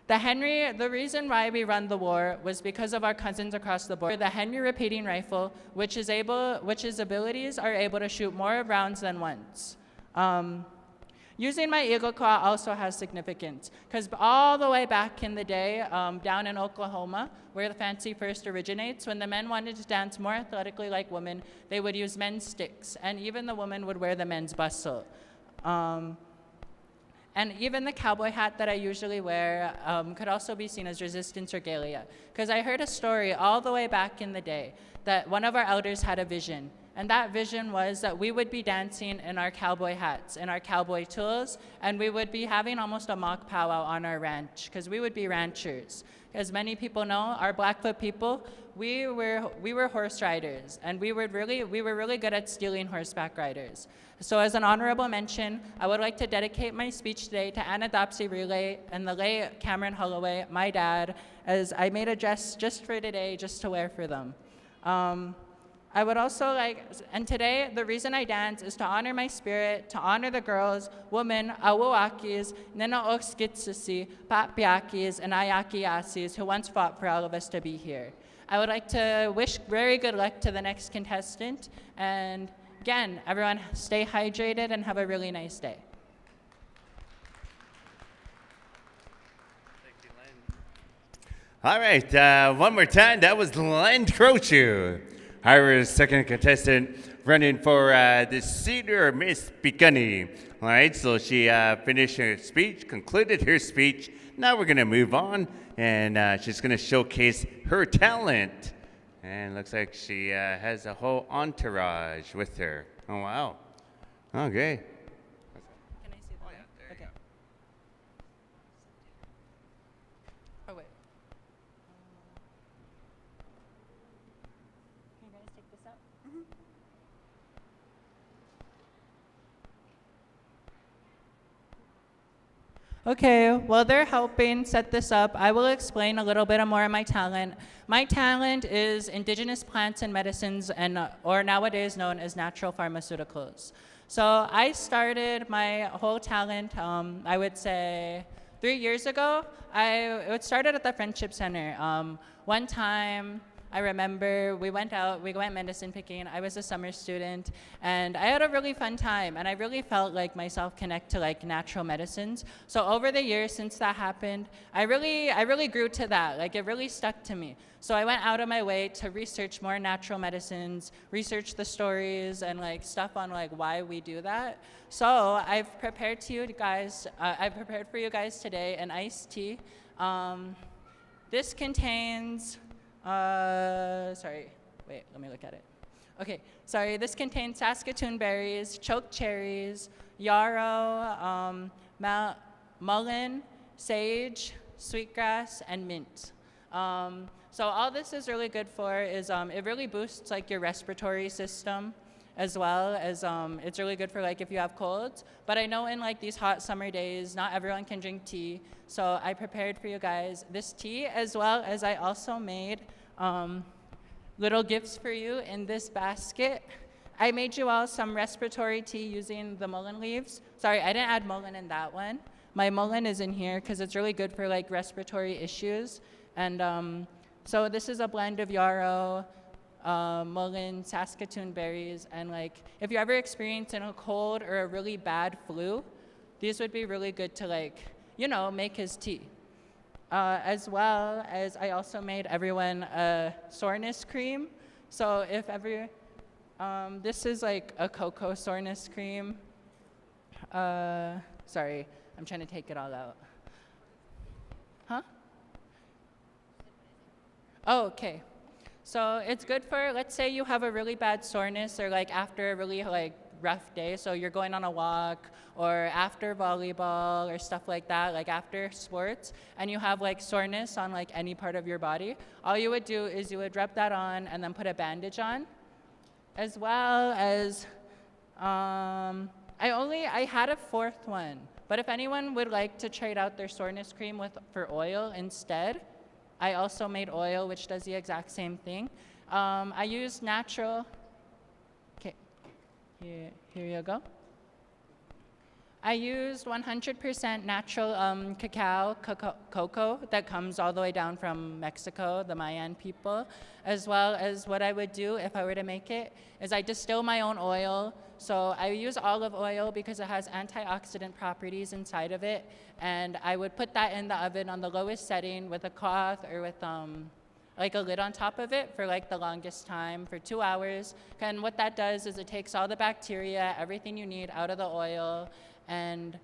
The reason why we run the war was because of our cousins across the border. The Henry repeating rifle, which its abilities are able to shoot more rounds than once. Using my eagle claw also has significance because all the way back in the day, down in Oklahoma, where the fancy first originates, when the men wanted to dance more athletically like women, they would use men's sticks, and even the women would wear the men's bustle. And even the cowboy hat that I usually wear could also be seen as resistance regalia, because I heard a story all the way back in the day that one of our elders had a vision. And that vision was that we would be dancing in our cowboy hats, in our cowboy tools, and we would be having almost a mock powwow on our ranch, because we would be ranchers. As many people know, our Blackfoot people, we were horse riders, and we were really good at stealing horseback riders. So as an honorable mention, I would like to dedicate my speech today to Anadopsy Relay and the late Cameron Holloway, my dad, as I made a dress just for today, just to wear for them. I would also and today, the reason I dance is to honor my spirit, to honor the girls, women, awuakis, ninaokskitsisi, papiakis, and ayakiasis who once fought for all of us to be here. I would like to wish very good luck to the next contestant, and again, everyone stay hydrated and have a really nice day. All right, one more time, that was Len Crocher. Our second contestant running for the senior Miss Beani. All right, so she finished her speech, concluded her speech. Now we're gonna move on, and she's gonna showcase her talent. And looks like she has a whole entourage with her. Oh, wow. Okay. Can I see that? Okay. Oh, wait. Can you guys take this out? Okay, while they're helping set this up, I will explain a little bit more of my talent. My talent is indigenous plants and medicines, or nowadays known as natural pharmaceuticals. So I started my whole talent, I would say 3 years ago. It started at the Friendship Center. One time, I remember we went medicine picking. I was a summer student, and I had a really fun time, and I really felt like myself connect to natural medicines. So over the years since that happened, I really grew to that. It really stuck to me. So I went out of my way to research more natural medicines, research the stories and stuff on why we do that. So I've prepared for you guys today an iced tea. This contains sorry, wait, let me look at it. Okay, sorry, this contains Saskatoon berries, choke cherries, yarrow, mullein, sage, sweetgrass, and mint. So all this is really good for is it really boosts your respiratory system, as well as it's really good for if you have colds. But I know in these hot summer days, not everyone can drink tea. So I prepared for you guys this tea, as well as I also made little gifts for you in this basket. I made you all some respiratory tea using the mullein leaves. Sorry, I didn't add mullein in that one. My mullein is in here because it's really good for respiratory issues. And so this is a blend of yarrow, mullein, Saskatoon berries, and like if you're ever experiencing a cold or a really bad flu, these would be really good to like, make his tea. As well as I also made everyone a soreness cream. So if ever, this is like a cocoa soreness cream. Sorry, I'm trying to take it all out. Huh? Oh, okay. So it's good for, let's say you have a really bad soreness or like after a really like rough day, so you're going on a walk or after volleyball or stuff like that, like after sports, and you have like soreness on like any part of your body, all you would do is you would rub that on and then put a bandage on. As well as, I had a fourth one, but if anyone would like to trade out their soreness cream for oil instead, I also made oil, which does the exact same thing. I used natural, okay, here you go. I used 100% natural cocoa that comes all the way down from Mexico, the Mayan people, as well as what I would do if I were to make it is I distill my own oil. So I use olive oil because it has antioxidant properties inside of it, and I would put that in the oven on the lowest setting with a cloth or with like a lid on top of it for like the longest time, for 2 hours. And what that does is it takes all the bacteria, everything you need out of the oil. And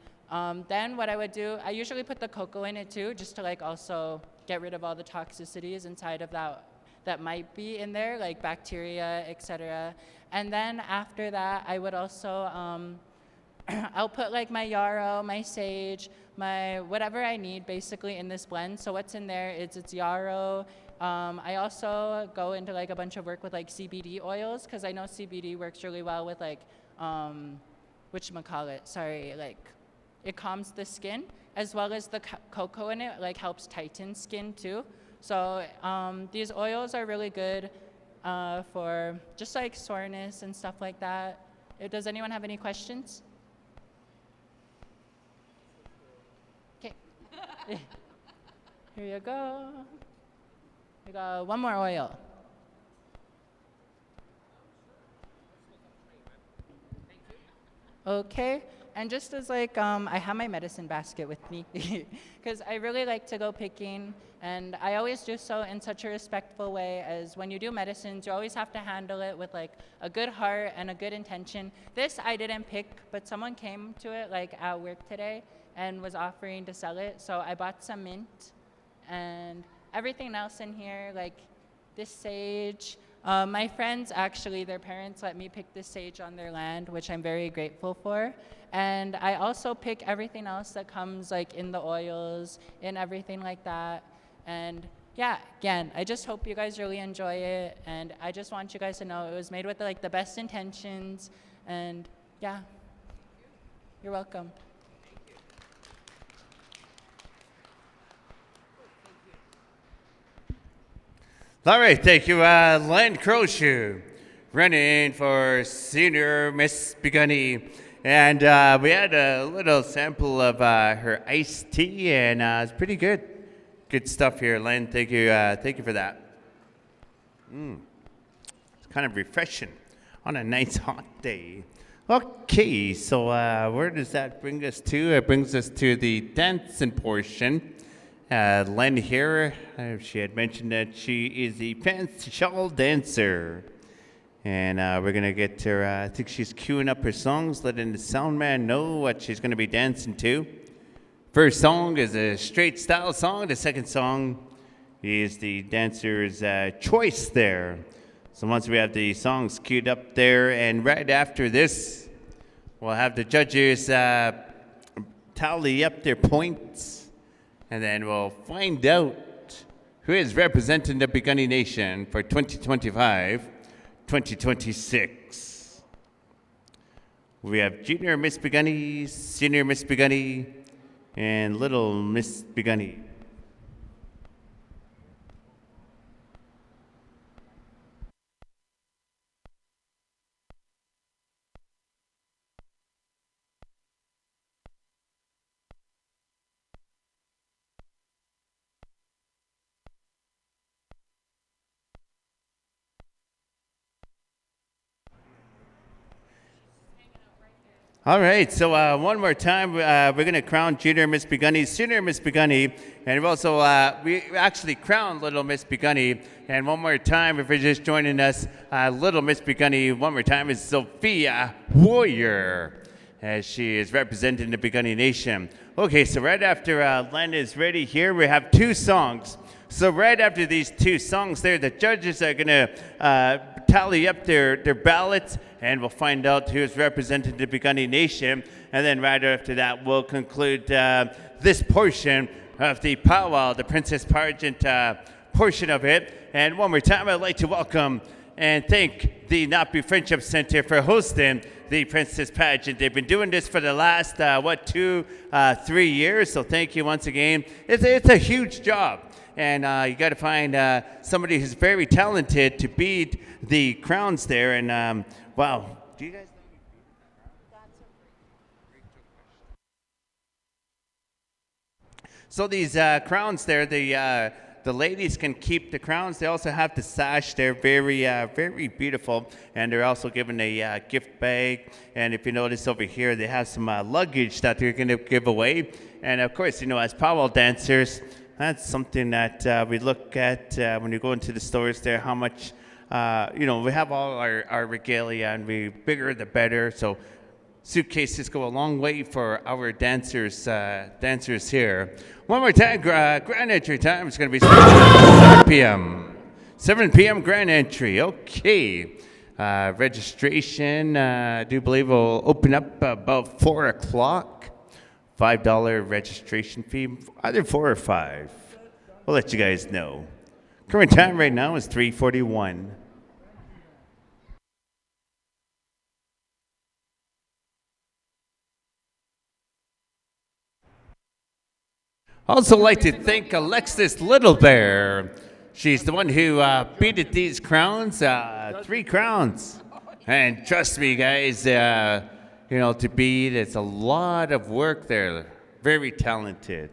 then what I would do, I usually put the cocoa in it too, just to like also get rid of all the toxicities inside of that might be in there, like bacteria, etc. And then after that, I would also, I'll put like my yarrow, my sage, my whatever I need basically in this blend. So what's in there is it's yarrow. I also go into like a bunch of work with like CBD oils because I know CBD works really well with like, whatchamacallit, sorry, like it calms the skin, as well as the cocoa in it like helps tighten skin too. So these oils are really good for just like soreness and stuff like that. Does anyone have any questions? Okay. Here you go. We got one more oil. Okay, and just as like, I have my medicine basket with me because I really like to go picking, and I always do so in such a respectful way, as when you do medicines, you always have to handle it with like a good heart and a good intention. This I didn't pick, but someone came to it like at work today and was offering to sell it, so I bought some mint and everything else in here, like this sage. My friends, actually, their parents let me pick this sage on their land, which I'm very grateful for. And I also pick everything else that comes like in the oils and everything like that. And yeah, again, I just hope you guys really enjoy it. And I just want you guys to know it was made with like the best intentions. And yeah, you're welcome. All right, thank you, Len Crocher, running for Senior Miss Beani. And we had a little sample of her iced tea, and it's pretty good. Good stuff here, Len. Thank you for that. It's kind of refreshing on a nice hot day. Okay, so where does that bring us to? It brings us to the dancing portion. Len here, she had mentioned that she is a fancy shawl dancer. And we're going to get her, I think she's queuing up her songs, letting the sound man know what she's going to be dancing to. First song is a straight style song. The second song is the dancer's choice there. So once we have the songs queued up there, and right after this, we'll have the judges tally up their points. And then we'll find out who is representing the Piikani Nation for 2025-2026. We have Junior Miss Beani, Senior Miss Beani, and Little Miss Beani. All right, so one more time, we're going to crown Junior Miss Beani, Senior Miss Beani, and we actually crowned Little Miss Beani. And one more time, if you're just joining us, Little Miss Beani, one more time, is Sophia Warrior, as she is representing the Piikani Nation. Okay, so right after Len is ready here, we have 2 songs. So right after these 2 songs there, the judges are going to tally up their ballots, and we'll find out who's representing the Piikani Nation. And then right after that, we'll conclude this portion of the powwow, the Princess Pageant portion of it. And one more time, I'd like to welcome and thank the Napi Friendship Center for hosting the Princess Pageant. They've been doing this for the last, 3 years, so thank you once again. It's a huge job. And you got to find somebody who's very talented to beat the crowns there. And wow, do you guys know? So these crowns there, the ladies can keep the crowns. They also have the sash. They're very beautiful, and they're also given a gift bag. And if you notice over here, they have some luggage that they're going to give away. And of course, as powwow dancers, that's something that we look at when you go into the stores there, how much, we have all our regalia, and bigger the better. So suitcases go a long way for our dancers here. One more time, grand entry time is going to be 7 p.m. 7 p.m. grand entry. Okay. Registration, I do believe, will open up about 4 o'clock. $5 registration fee, either 4 or 5. We'll let you guys know. Current time right now is 3:41. Also like to thank Alexis Little Bear. She's the one who beat these crowns, 3 crowns. And trust me, guys, to beat, it's a lot of work there. Very talented.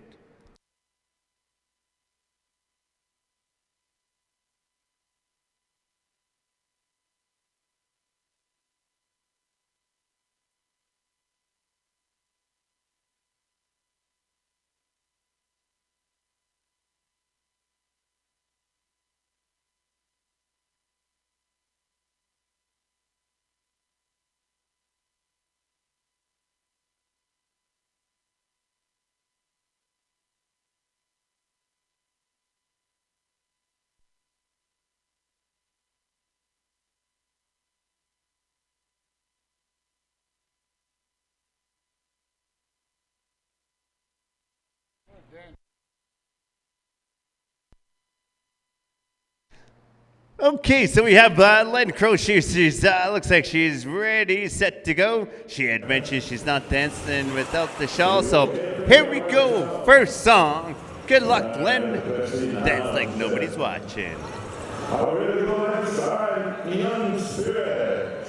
Okay, so we have Len Crocher. She's looks like she's ready, set to go. She had mentioned she's not dancing without the shawl, so here we go. First song. Good luck, Len. Dance like nobody's watching. All ready to go inside, Young Spirit.